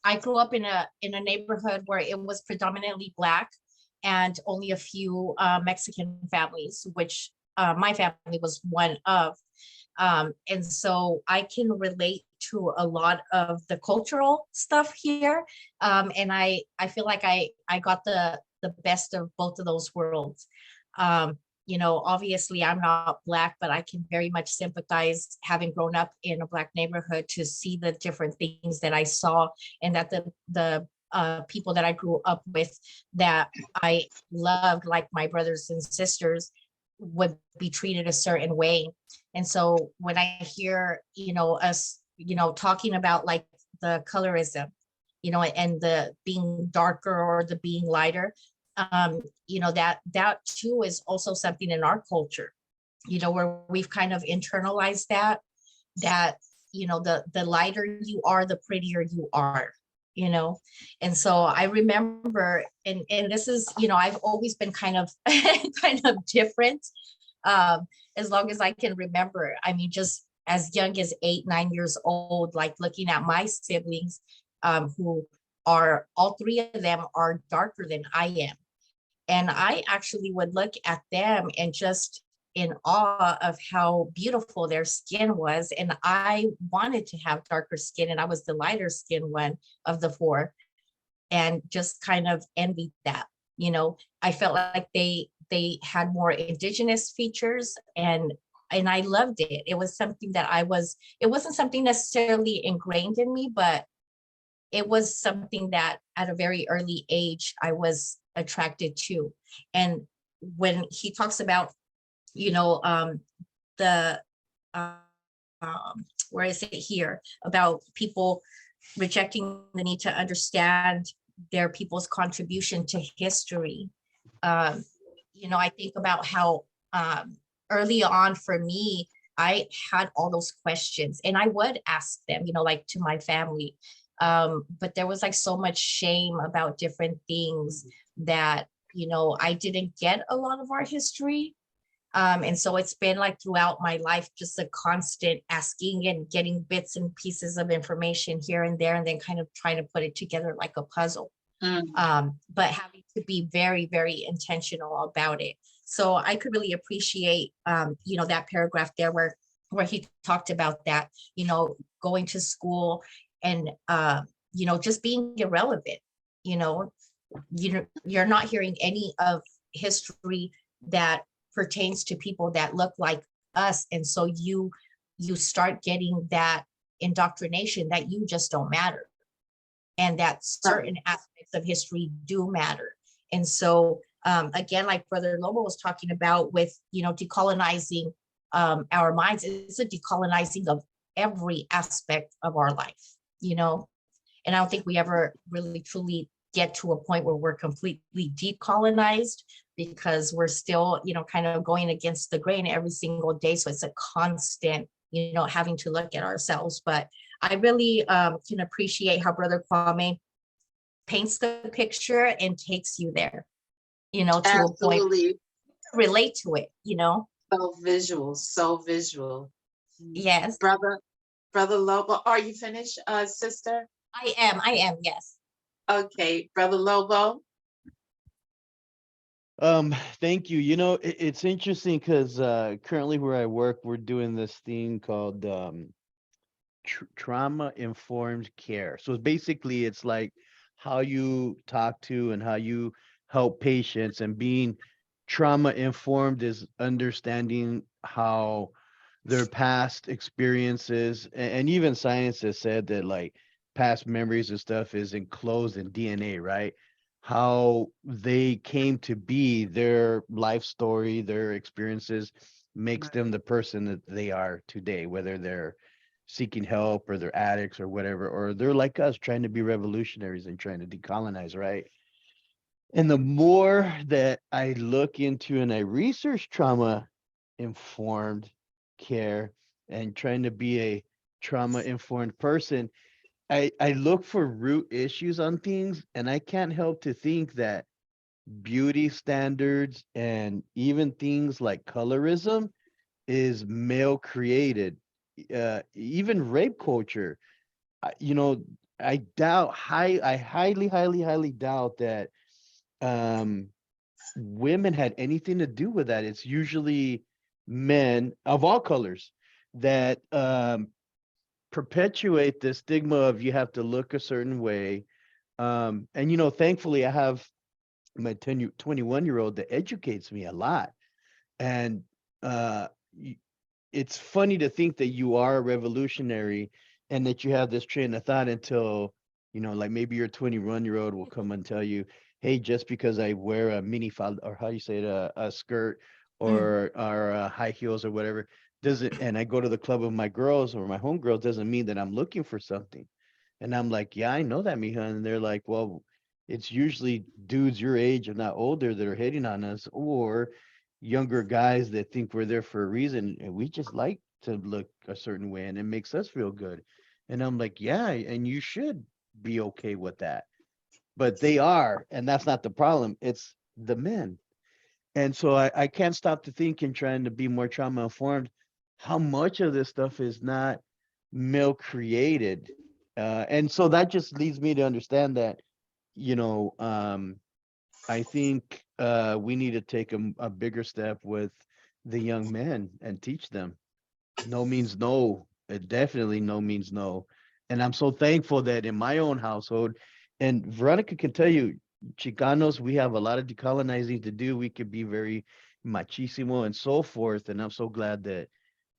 I grew up in a neighborhood where it was predominantly Black and only a few Mexican families, which my family was one of. And so I can relate to a lot of the cultural stuff here. And I feel like I got the best of both of those worlds. Obviously I'm not Black, but I can very much sympathize, having grown up in a Black neighborhood, to see the different things that I saw, and that the people that I grew up with that I loved, like my brothers and sisters, would be treated a certain way. And so when I hear, us, talking about like the colorism, and the being darker or the being lighter, that too is also something in our culture, where we've kind of internalized that, the lighter you are, the prettier you are, and so I remember, and this is, I've always been kind of kind of different, as long as I can remember. I mean, just as young as 8, 9 years old, like looking at my siblings, who are, all 3 of them are darker than I am. And I actually would look at them and just in awe of how beautiful their skin was. And I wanted to have darker skin, and I was the lighter skin one of the 4, and just kind of envied that. I felt like they had more indigenous features, and I loved it. It was something that it wasn't something necessarily ingrained in me, but it was something that at a very early age I was attracted to. And when he talks about, the where is it here, about people rejecting the need to understand their people's contribution to history. I think about how early on for me, I had all those questions, and I would ask them, like to my family. But there was like so much shame about different things that, I didn't get a lot of our history. And so it's been like throughout my life, just a constant asking and getting bits and pieces of information here and there, and then kind of trying to put it together like a puzzle. But having to be very, very intentional about it. So I could really appreciate, that paragraph there where he talked about that, going to school and, just being irrelevant. You're not hearing any of history that pertains to people that look like us. And so you start getting that indoctrination that you just don't matter, and that certain aspects of history do matter. And so, again, like Brother Lobo was talking about with, decolonizing our minds, it's a decolonizing of every aspect of our life, and I don't think we ever really truly get to a point where we're completely decolonized, because we're still, kind of going against the grain every single day. So it's a constant, having to look at ourselves. But I really can appreciate how Brother Kwame paints the picture and takes you there, to a point, relate to it, So visual. Yes. Brother Lobo, are you finished, sister? I am, yes. Okay, Brother Lobo. Thank you. It's interesting because currently where I work, we're doing this thing called trauma informed care. So basically it's like how you talk to and how you help patients, and being trauma informed is understanding how their past experiences, and even science has said that like past memories and stuff is enclosed in DNA, right? How they came to be, their life story, their experiences makes them the person that they are today, whether they're seeking help or they're addicts or whatever, or they're like us trying to be revolutionaries and trying to decolonize, right? And the more that I look into and I research trauma informed care and trying to be a trauma informed person, I look for root issues on things, and I can't help to think that beauty standards and even things like colorism is male created. Even rape culture, I I highly doubt that women had anything to do with that. It's usually men of all colors that perpetuate the stigma of you have to look a certain way. And thankfully I have my 21-year-old that educates me a lot. And it's funny to think that you are a revolutionary and that you have this train of thought until, like maybe your 21-year-old will come and tell you, hey, just because I wear a mini falda, or how you say it, a skirt or high heels or whatever, doesn't, and I go to the club with my girls or my homegirls, doesn't mean that I'm looking for something. And I'm like, yeah, I know that, mija. And they're like, well, it's usually dudes your age, if not older, that are hitting on us, or younger guys that think we're there for a reason, and we just like to look a certain way and it makes us feel good. And I'm like, yeah, and you should be okay with that. But they are, and that's not the problem. It's the men. And so I can't stop to think and trying to be more trauma informed how much of this stuff is not male created. And so that just leads me to understand that, you know, I think we need to take a bigger step with the young men and teach them. No means no. Definitely no means no. And I'm so thankful that in my own household, and Veronica can tell you, Chicanos, we have a lot of decolonizing to do. We could be very machismo and so forth. And I'm so glad that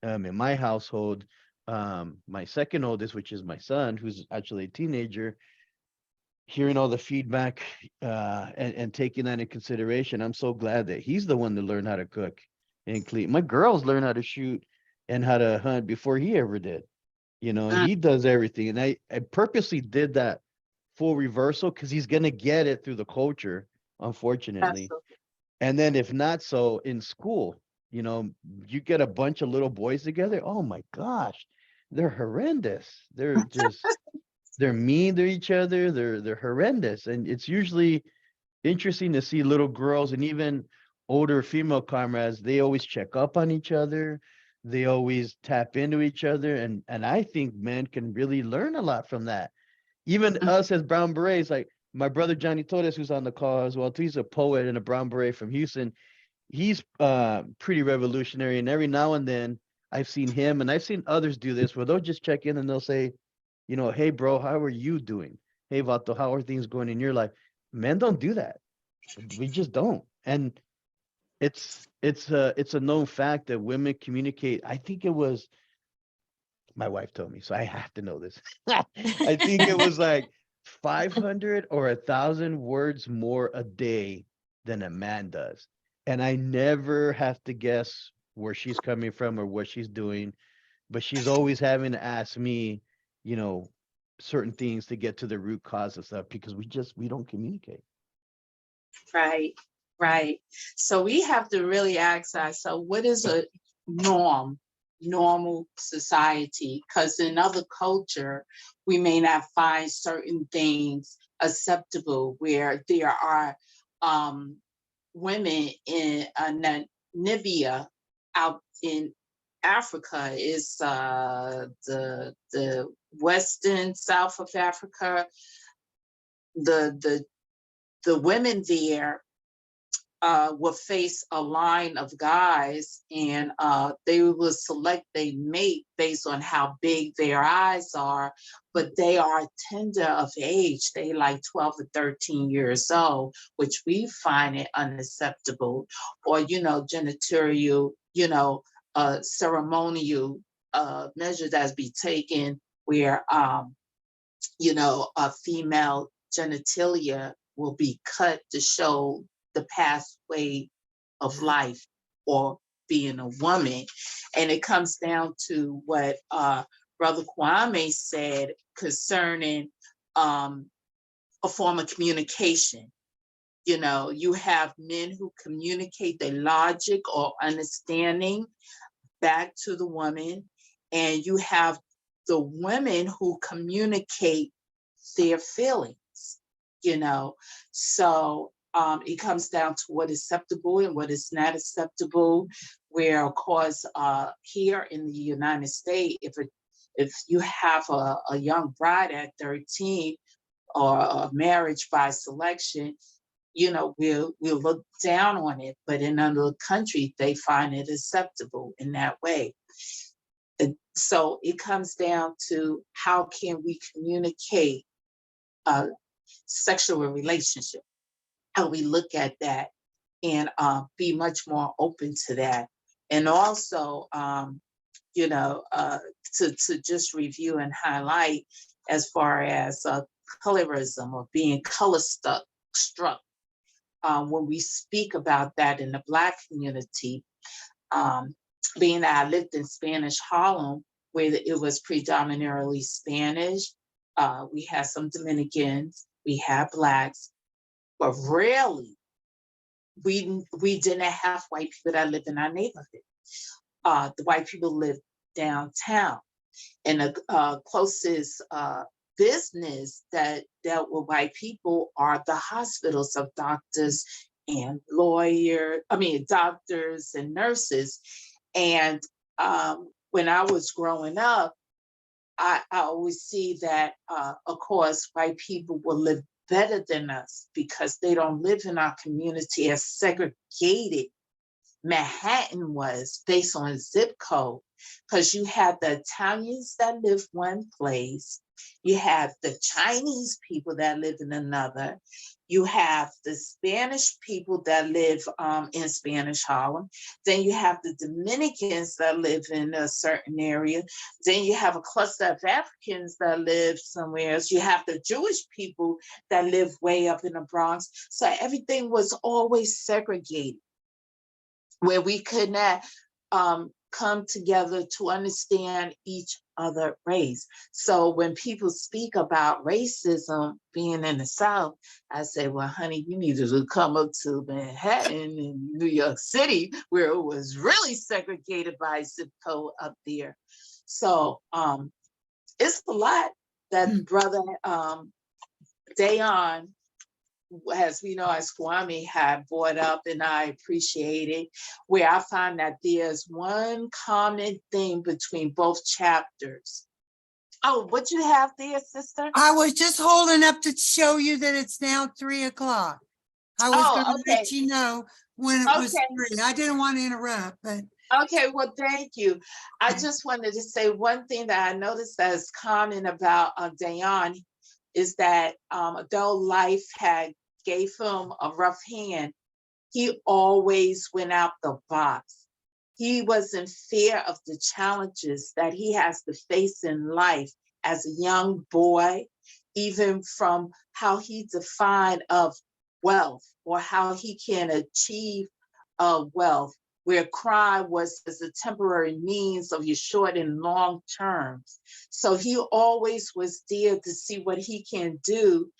in my household, my second oldest, which is my son, who's actually a teenager, hearing all the feedback and taking that in consideration, I'm so glad that he's the one to learn how to cook and clean. My girls learn how to shoot and how to hunt before he ever did. You know, Mm. he does everything. And I purposely did that full reversal because he's gonna get it through the culture, unfortunately. Absolutely. And then if not so in school, you know, you get a bunch of little boys together. Oh my gosh, they're horrendous. They're just they're mean to each other. They're horrendous. And it's usually interesting to see little girls and even older female comrades, they always check up on each other. They always tap into each other. And I think men can really learn a lot from that. Even us as brown berets, like my brother Johnny Torres, who's on the call as well, too, he's a poet and a brown beret from Houston. He's pretty revolutionary. And every now and then I've seen him and I've seen others do this where they'll just check in and they'll say, you know, hey bro, how are you doing? Hey Vato, how are things going in your life? Men don't do that. We just don't. And it's a known fact that women communicate. I think it was my wife told me, so I have to know this. I think it was like 500 or 1,000 words more a day than a man does. And I never have to guess where she's coming from or what she's doing, but she's always having to ask me, you know, certain things to get to the root cause of stuff because we don't communicate. Right, right. So we have to really ask ourselves, what is a normal society? Because in other culture, we may not find certain things acceptable where there are women in Namibia out in Africa is the western south of Africa. The women there will face a line of guys and they will select a mate based on how big their eyes are, but they are tender of age. They like 12 or 13 years old, which we find it unacceptable. Or, you know, genitalia, you know, ceremonial measures that be taken where, you know, a female genitalia will be cut to show the pathway of life or being a woman. And it comes down to what Brother Kwame said concerning a form of communication. You know, you have men who communicate their logic or understanding back to the woman, and you have the women who communicate their feelings, you know. So it comes down to what is acceptable and what is not acceptable, where of course here in the United States, if you have a young bride at 13 or a marriage by selection, you know, we'll look down on it, but in another country, they find it acceptable in that way. And so it comes down to how can we communicate sexual relationship, how we look at that and be much more open to that. And also, you know, to just review and highlight as far as colorism or being color struck. When we speak about that in the Black community, being that I lived in Spanish Harlem, where it was predominantly Spanish, we had some Dominicans, we had Blacks, but rarely we didn't have white people that lived in our neighborhood. The white people lived downtown. And the closest business that dealt with white people are the hospitals of doctors and doctors and nurses. And when I was growing up, I always see that, of course, white people will live better than us because they don't live in our community as segregated Manhattan was based on zip code, because you have the Italians that live one place, you have the Chinese people that live in another, you have the Spanish people that live in Spanish Harlem, then you have the Dominicans that live in a certain area, then you have a cluster of Africans that live somewhere else, you have the Jewish people that live way up in the Bronx. So everything was always segregated, where we could not come together to understand each other race. So when people speak about racism being in the South, I say, well, honey, you needed to come up to Manhattan and New York City, where it was really segregated by zip code up there. So it's a lot that brother Dayon, as we know, as Kwame had brought up, and I appreciate it, where I find that there's one common thing between both chapters. Oh, what you have there, sister? I was just holding up to show you that it's now 3 o'clock. I was gonna let you know when it was 3. I didn't want to interrupt, but. Okay, well, thank you. I just wanted to say one thing that I noticed that is common about Dayon is that though life had gave him a rough hand, he always went out the box. He was in fear of the challenges that he has to face in life as a young boy, even from how he defined of wealth or how he can achieve wealth, where crime was as a temporary means of your short and long terms. So he always was there to see what he can do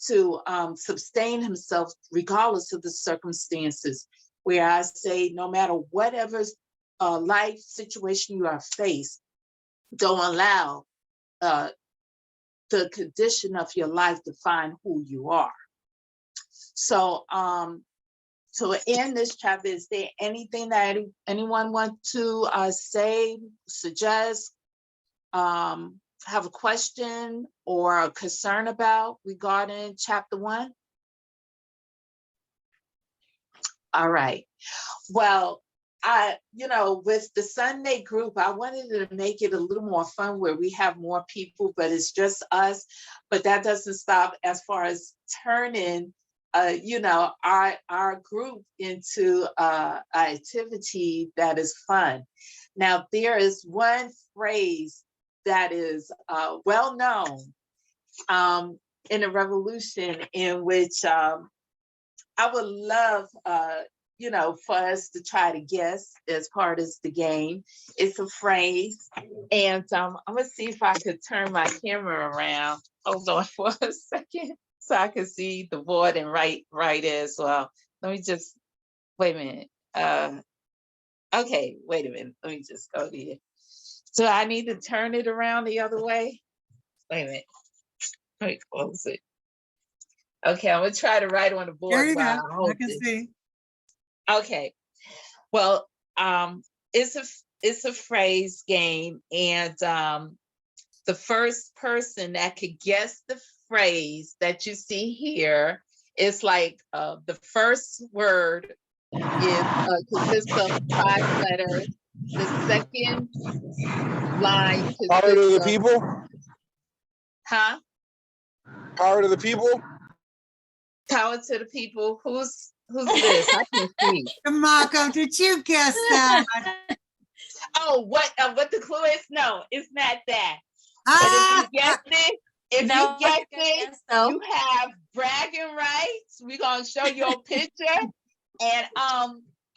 to sustain himself regardless of the circumstances, where I say no matter whatever life situation you are faced, don't allow the condition of your life define who you are. So to end this chapter, is there anything that anyone want to say, suggest, have a question or a concern about regarding chapter 1? All right. Well, with the Sunday group, I wanted to make it a little more fun where we have more people, but it's just us. But that doesn't stop as far as turning our group into an activity that is fun. Now, there is one phrase that is well known in the revolution, in which I would love for us to try to guess as part of the game. It's a phrase, and I'm gonna see if I could turn my camera around. Hold on for a second so I can see the board and write as well. Let me just wait a minute. Okay, wait a minute. Let me just go here. So I need to turn it around the other way. Wait a minute. Let me close it. Okay, I'm gonna try to write on the board. There you go. I I can see. Okay. Well, it's a phrase game, and the first person that could guess the phrase that you see here is like the first word is consists of 5 letters. The second line Power to the consists of, people. huh? Power to the people. Power to the people. Who's this? I can see. Marco, did you guess that? Oh, what the clue is? No, it's not that. Ah! But if you guess it, you have bragging rights. We're gonna show you a picture, and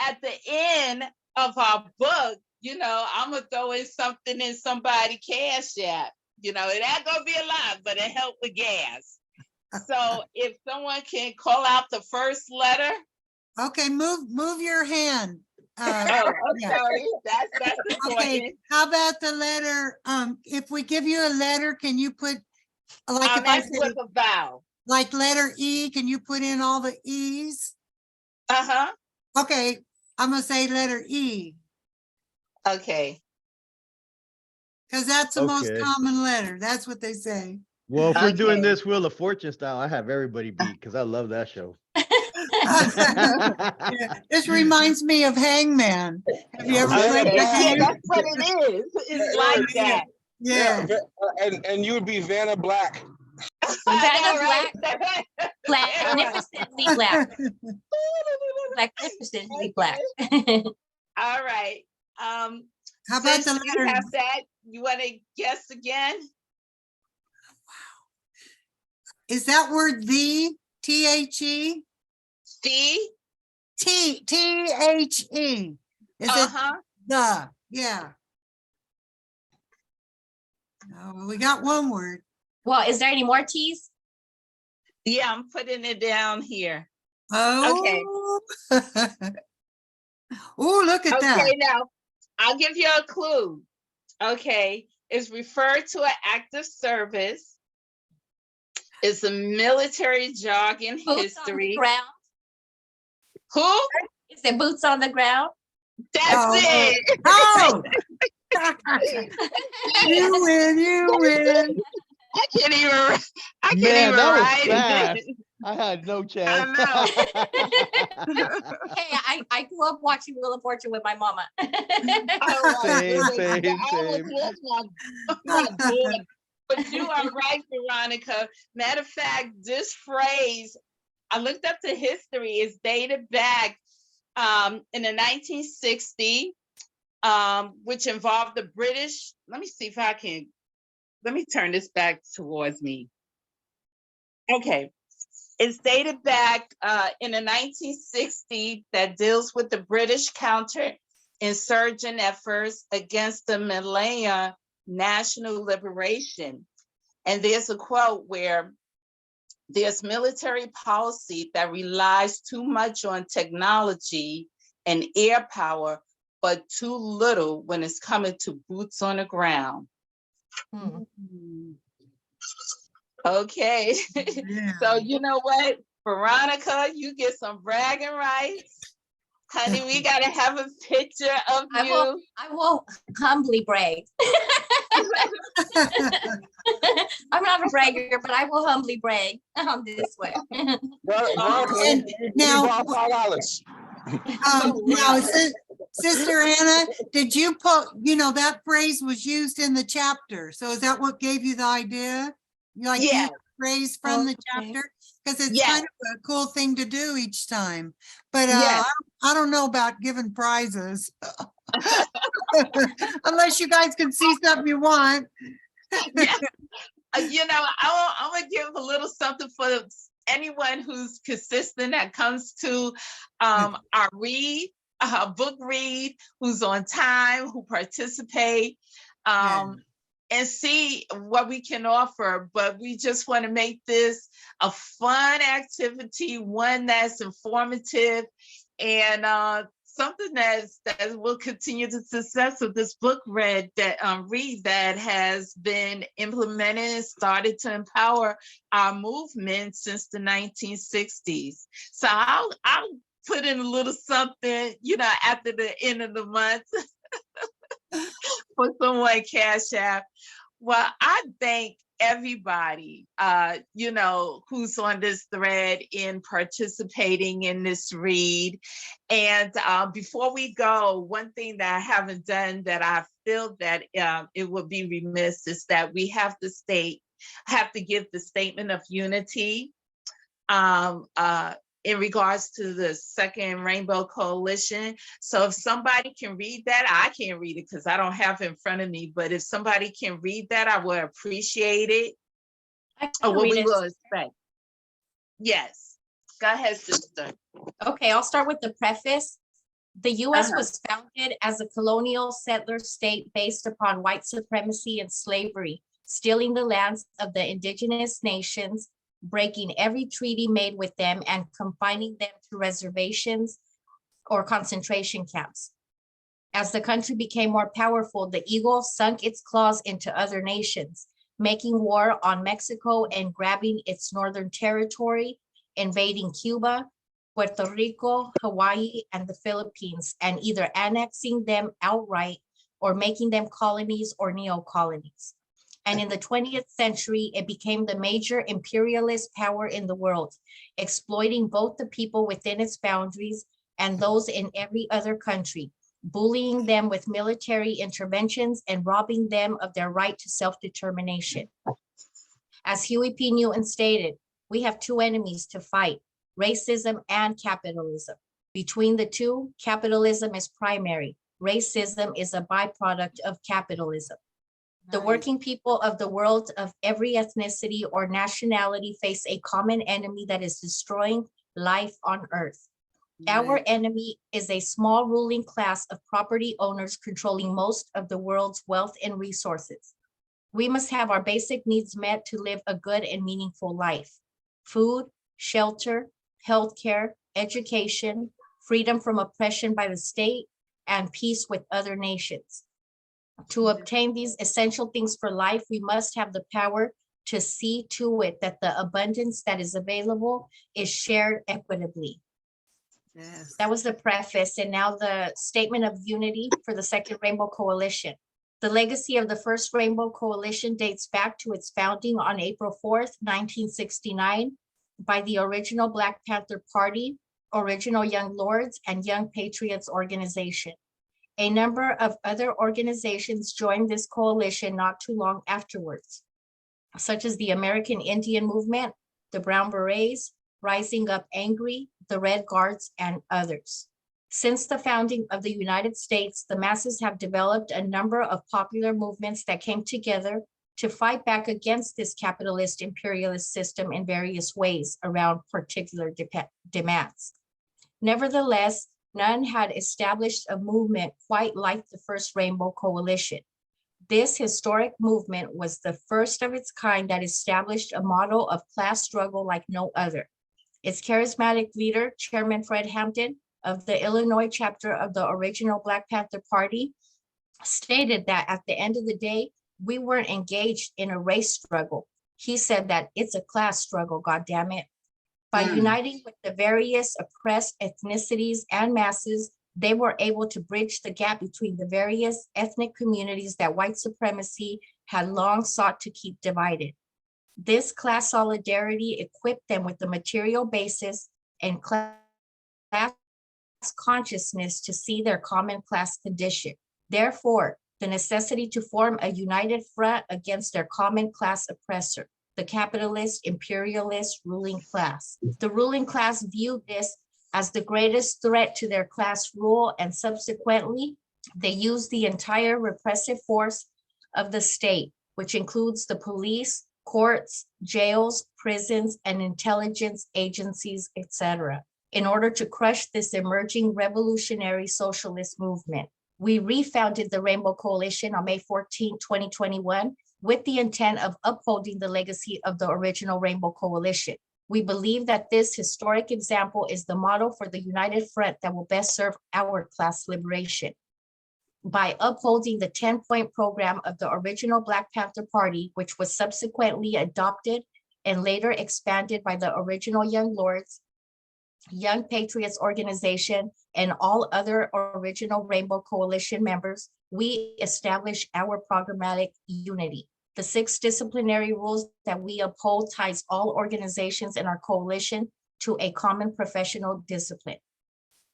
at the end of our book, I'm gonna throw in something in somebody cash app. It ain't gonna be a lot, but it help with gas. So if someone can call out the first letter. Okay, move your hand. Oh, yeah. okay. That's Okay, important. how about the letter, if we give you a letter, can you put, like if I That's say, with a vowel. like letter E, can you put in all the E's? Uh-huh. Okay, I'm gonna say letter E, Okay. because that's the most Okay. common letter. That's what they say. Well, if we're doing Okay. this Wheel of Fortune style, I have everybody beat because I love that show. Yeah, this reminds me of Hangman. Have you ever played Okay. the Yeah, game? that's what it is. It's like that. Yeah, And you would be Vanna Black. Vanna I know, right? Magnificently black. Magnificently black. All right. how about the Since you letter, have that, you want to guess again? is that word the, T-H-E? C? T-H-E. Is it Uh-huh. the? Yeah. Oh, we got one word. Well, is there any more T's? Yeah, I'm putting it down here. Oh. Oh, look at that. Okay, now I'll give you a clue. Okay, it's referred to an active service. It's a military jargon Boots on the history. ground. Who? Is it boots on the ground? That's Oh. it. Oh. You win, you win. I can't even Man, that was write fast. it. I had no chance. Hey, I grew up watching Wheel of Fortune with my mama. Oh, my Same, goodness. same, I was same. with my boy. But you are right, Veronica. Matter of fact, this phrase, I looked up the history, is dated back in the 1960s, which involved the British. Let me see if I can, let me turn this back towards me. Okay. It's dated back in the 1960s that deals with the British counter-insurgent efforts against the Malaya national liberation. And there's a quote where there's military policy that relies too much on technology and air power, but too little when it's coming to boots on the ground. Okay. Yeah. So you know what, Veronica, you get some bragging rights. Honey, we gotta have a picture of you. I will humbly brag. I'm not a bragger, but I will humbly brag on this one. And now- $5. Now, Sister Anna, did you put, that phrase was used in the chapter. So is that what gave you the idea? You like Yeah. use the phrase from the Okay. chapter? Because it's Yeah. kind of a cool thing to do each time. But Yes. I don't know about giving prizes. Unless you guys can see something you want. Yeah. I'm gonna give a little something for anyone who's consistent that comes to our book read, who's on time, who participate. And see what we can offer, but we just want to make this a fun activity, one that's informative, and something that will continue the success of this book read that has been implemented and started to empower our movement since the 1960s. So I'll put in a little something, after the end of the month. For someone Cash App. Well, I thank everybody, who's on this thread in participating in this read. And before we go, one thing that I haven't done that I feel that it would be remiss is that we have to give the statement of unity. In regards to the Second Rainbow Coalition. So if somebody can read that, I can't read it because I don't have it in front of me, but if somebody can read that, I would appreciate it. Or what we will expect. Yes, go ahead, sister. Okay, I'll start with the preface. The U.S. was founded as a colonial settler state based upon white supremacy and slavery, stealing the lands of the indigenous nations, breaking every treaty made with them, and confining them to reservations or concentration camps. As the country became more powerful, the eagle sunk its claws into other nations, making war on Mexico and grabbing its northern territory, invading Cuba, Puerto Rico, Hawaii, and the Philippines, and either annexing them outright or making them colonies or neo-colonies. And in the 20th century, it became the major imperialist power in the world, exploiting both the people within its boundaries and those in every other country, bullying them with military interventions and robbing them of their right to self-determination. As Huey P. Newton stated, we have two enemies to fight, racism and capitalism. Between the two, capitalism is primary. Racism is a byproduct of capitalism. The working people of the world of every ethnicity or nationality face a common enemy that is destroying life on earth. Our enemy is a small ruling class of property owners controlling most of the world's wealth and resources. We must have our basic needs met to live a good and meaningful life. Food, shelter, healthcare, education, freedom from oppression by the state, and peace with other nations. To obtain these essential things for life, we must have the power to see to it that the abundance that is available is shared equitably. Yes. That was the preface, and now the statement of unity for the Second Rainbow Coalition. The legacy of the First Rainbow Coalition dates back to its founding on April 4th, 1969, by the original Black Panther Party, original Young Lords, and Young Patriots organization. A number of other organizations joined this coalition not too long afterwards, such as the American Indian Movement, the Brown Berets, Rising Up Angry, the Red Guards, and others. Since the founding of the United States, the masses have developed a number of popular movements that came together to fight back against this capitalist imperialist system in various ways around particular demands. Nevertheless, none had established a movement quite like the First Rainbow Coalition. This historic movement was the first of its kind that established a model of class struggle like no other. Its charismatic leader, Chairman Fred Hampton of the Illinois chapter of the original Black Panther Party, stated that at the end of the day, we weren't engaged in a race struggle. He said that it's a class struggle, goddammit. By uniting with the various oppressed ethnicities and masses, they were able to bridge the gap between the various ethnic communities that white supremacy had long sought to keep divided. This class solidarity equipped them with the material basis and class consciousness to see their common class condition. Therefore, the necessity to form a united front against their common class oppressor, the capitalist, imperialist ruling class. The ruling class viewed this as the greatest threat to their class rule, and subsequently, they used the entire repressive force of the state, which includes the police, courts, jails, prisons, and intelligence agencies, etc., in order to crush this emerging revolutionary socialist movement. We refounded the Rainbow Coalition on May 14, 2021, with the intent of upholding the legacy of the original Rainbow Coalition. We believe that this historic example is the model for the united front that will best serve our class liberation. By upholding the 10-point program of the original Black Panther Party, which was subsequently adopted and later expanded by the original Young Lords, Young Patriots organization, and all other original Rainbow Coalition members, we establish our programmatic unity. The 6 disciplinary rules that we uphold ties all organizations in our coalition to a common professional discipline.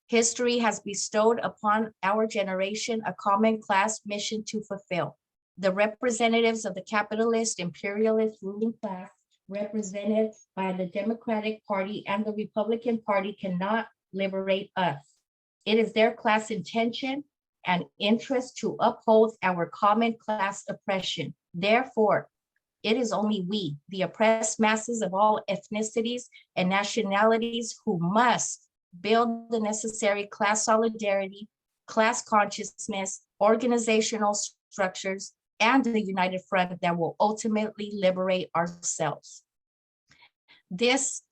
History has bestowed upon our generation a common class mission to fulfill. The representatives of the capitalist imperialist ruling class, represented by the Democratic Party and the Republican Party, cannot liberate us. It is their class intention and interest to uphold our common class oppression. Therefore, it is only we, the oppressed masses of all ethnicities and nationalities, who must build the necessary class solidarity, class consciousness, organizational structures, and the united front that will ultimately liberate ourselves. This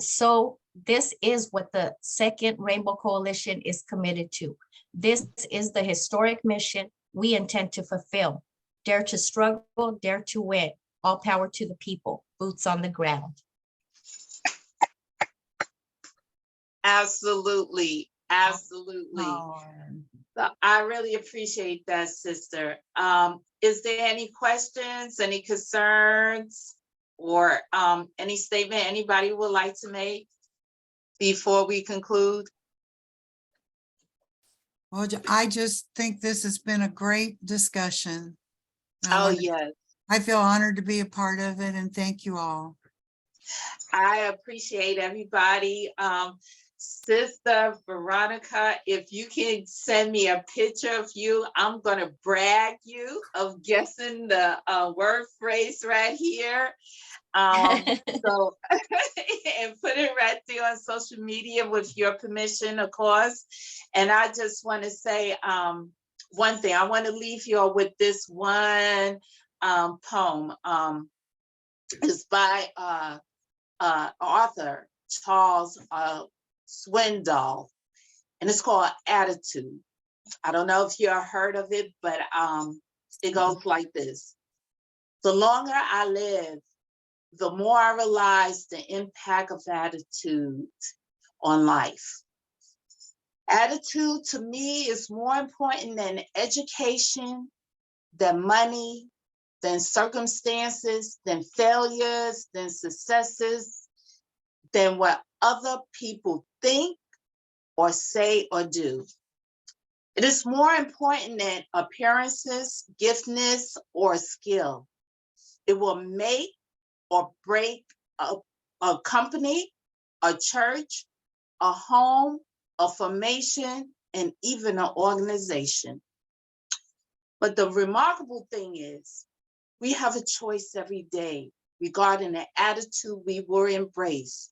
is what the Second Rainbow Coalition is committed to. This is the historic mission we intend to fulfill. Dare to struggle, dare to win. All power to the people, boots on the ground. Absolutely, absolutely. Oh, So I really appreciate that, sister. Is there any questions, any concerns, or any statement anybody would like to make before we conclude? well, I just think this has been a great discussion. Oh, yes. I feel honored to be a part of it, and thank you all. I appreciate everybody. Sister Veronica, if you can send me a picture of you, I'm gonna brag you of guessing the word phrase right here. So, and put it right there on social media with your permission, of course. And I just want to say one thing. I want to leave you all with this one poem. It's by author Charles Swindoll, and it's called Attitude. I don't know if you have heard of it, but it goes like this. The longer I live, the more I realize the impact of attitude on life. Attitude to me is more important than education, than money, than circumstances, than failures, than successes, than what other people think or say or do. It is more important than appearances, giftedness, or skill. It will make or break a company, a church, a home, a formation, and even an organization. But the remarkable thing is, we have a choice every day regarding the attitude we will embrace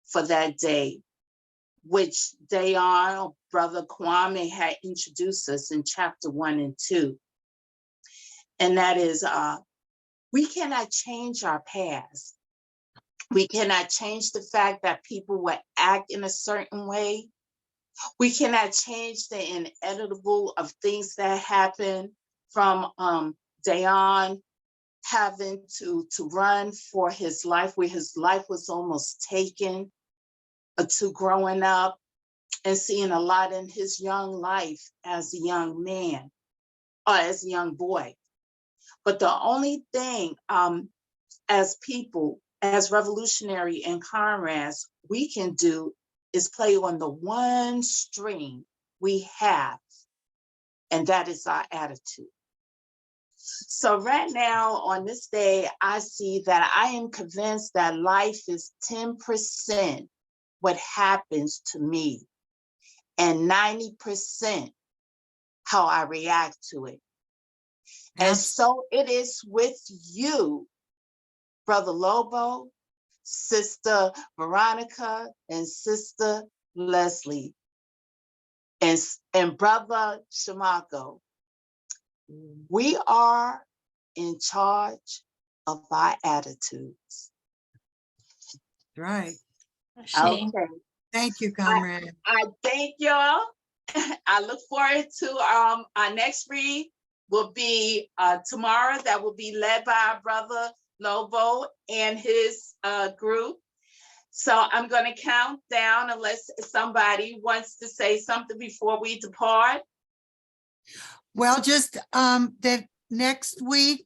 for that day, which Dayon, Brother Kwame, had introduced us in chapter 1 and 2. And that is, we cannot change our past. We cannot change the fact that people will act in a certain way. We cannot change the inevitable of things that happen, from Dayon having to run for his life, where his life was almost taken, to growing up and seeing a lot in his young life as a young man or as a young boy. But the only thing as people, as revolutionary and comrades, we can do is play on the one string we have, and that is our attitude. So right now on this day, I see that I am convinced that life is 10% what happens to me and 90% how I react to it. And so it is with you, Brother Lobo, Sister Veronica, and Sister Leslie, and Brother Shamako. We are in charge of our attitudes. Right. Okay. Thank you, comrade. I thank y'all. I look forward to our next read will be tomorrow. That will be led by our brother Lobo and his group. So I'm going to count down unless somebody wants to say something before we depart. Well, just that next week,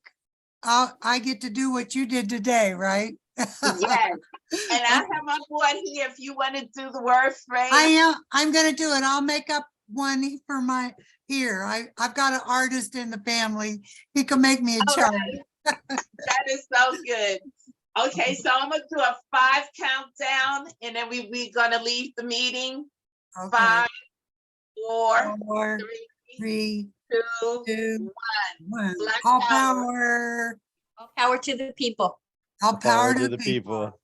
I get to do what you did today, right? Yes. And I have my board here if you want to do the word phrase. I'm going to do it. I'll make up one for my ear. I've got an artist in the family. He can make me a chart. Right. That is so good. Okay, so I'm gonna do a 5 countdown, and then we're gonna leave the meeting. Okay. 5, 4, 4, 3, 3, 2, 1. All power. All power to the people. All power to the the people. people.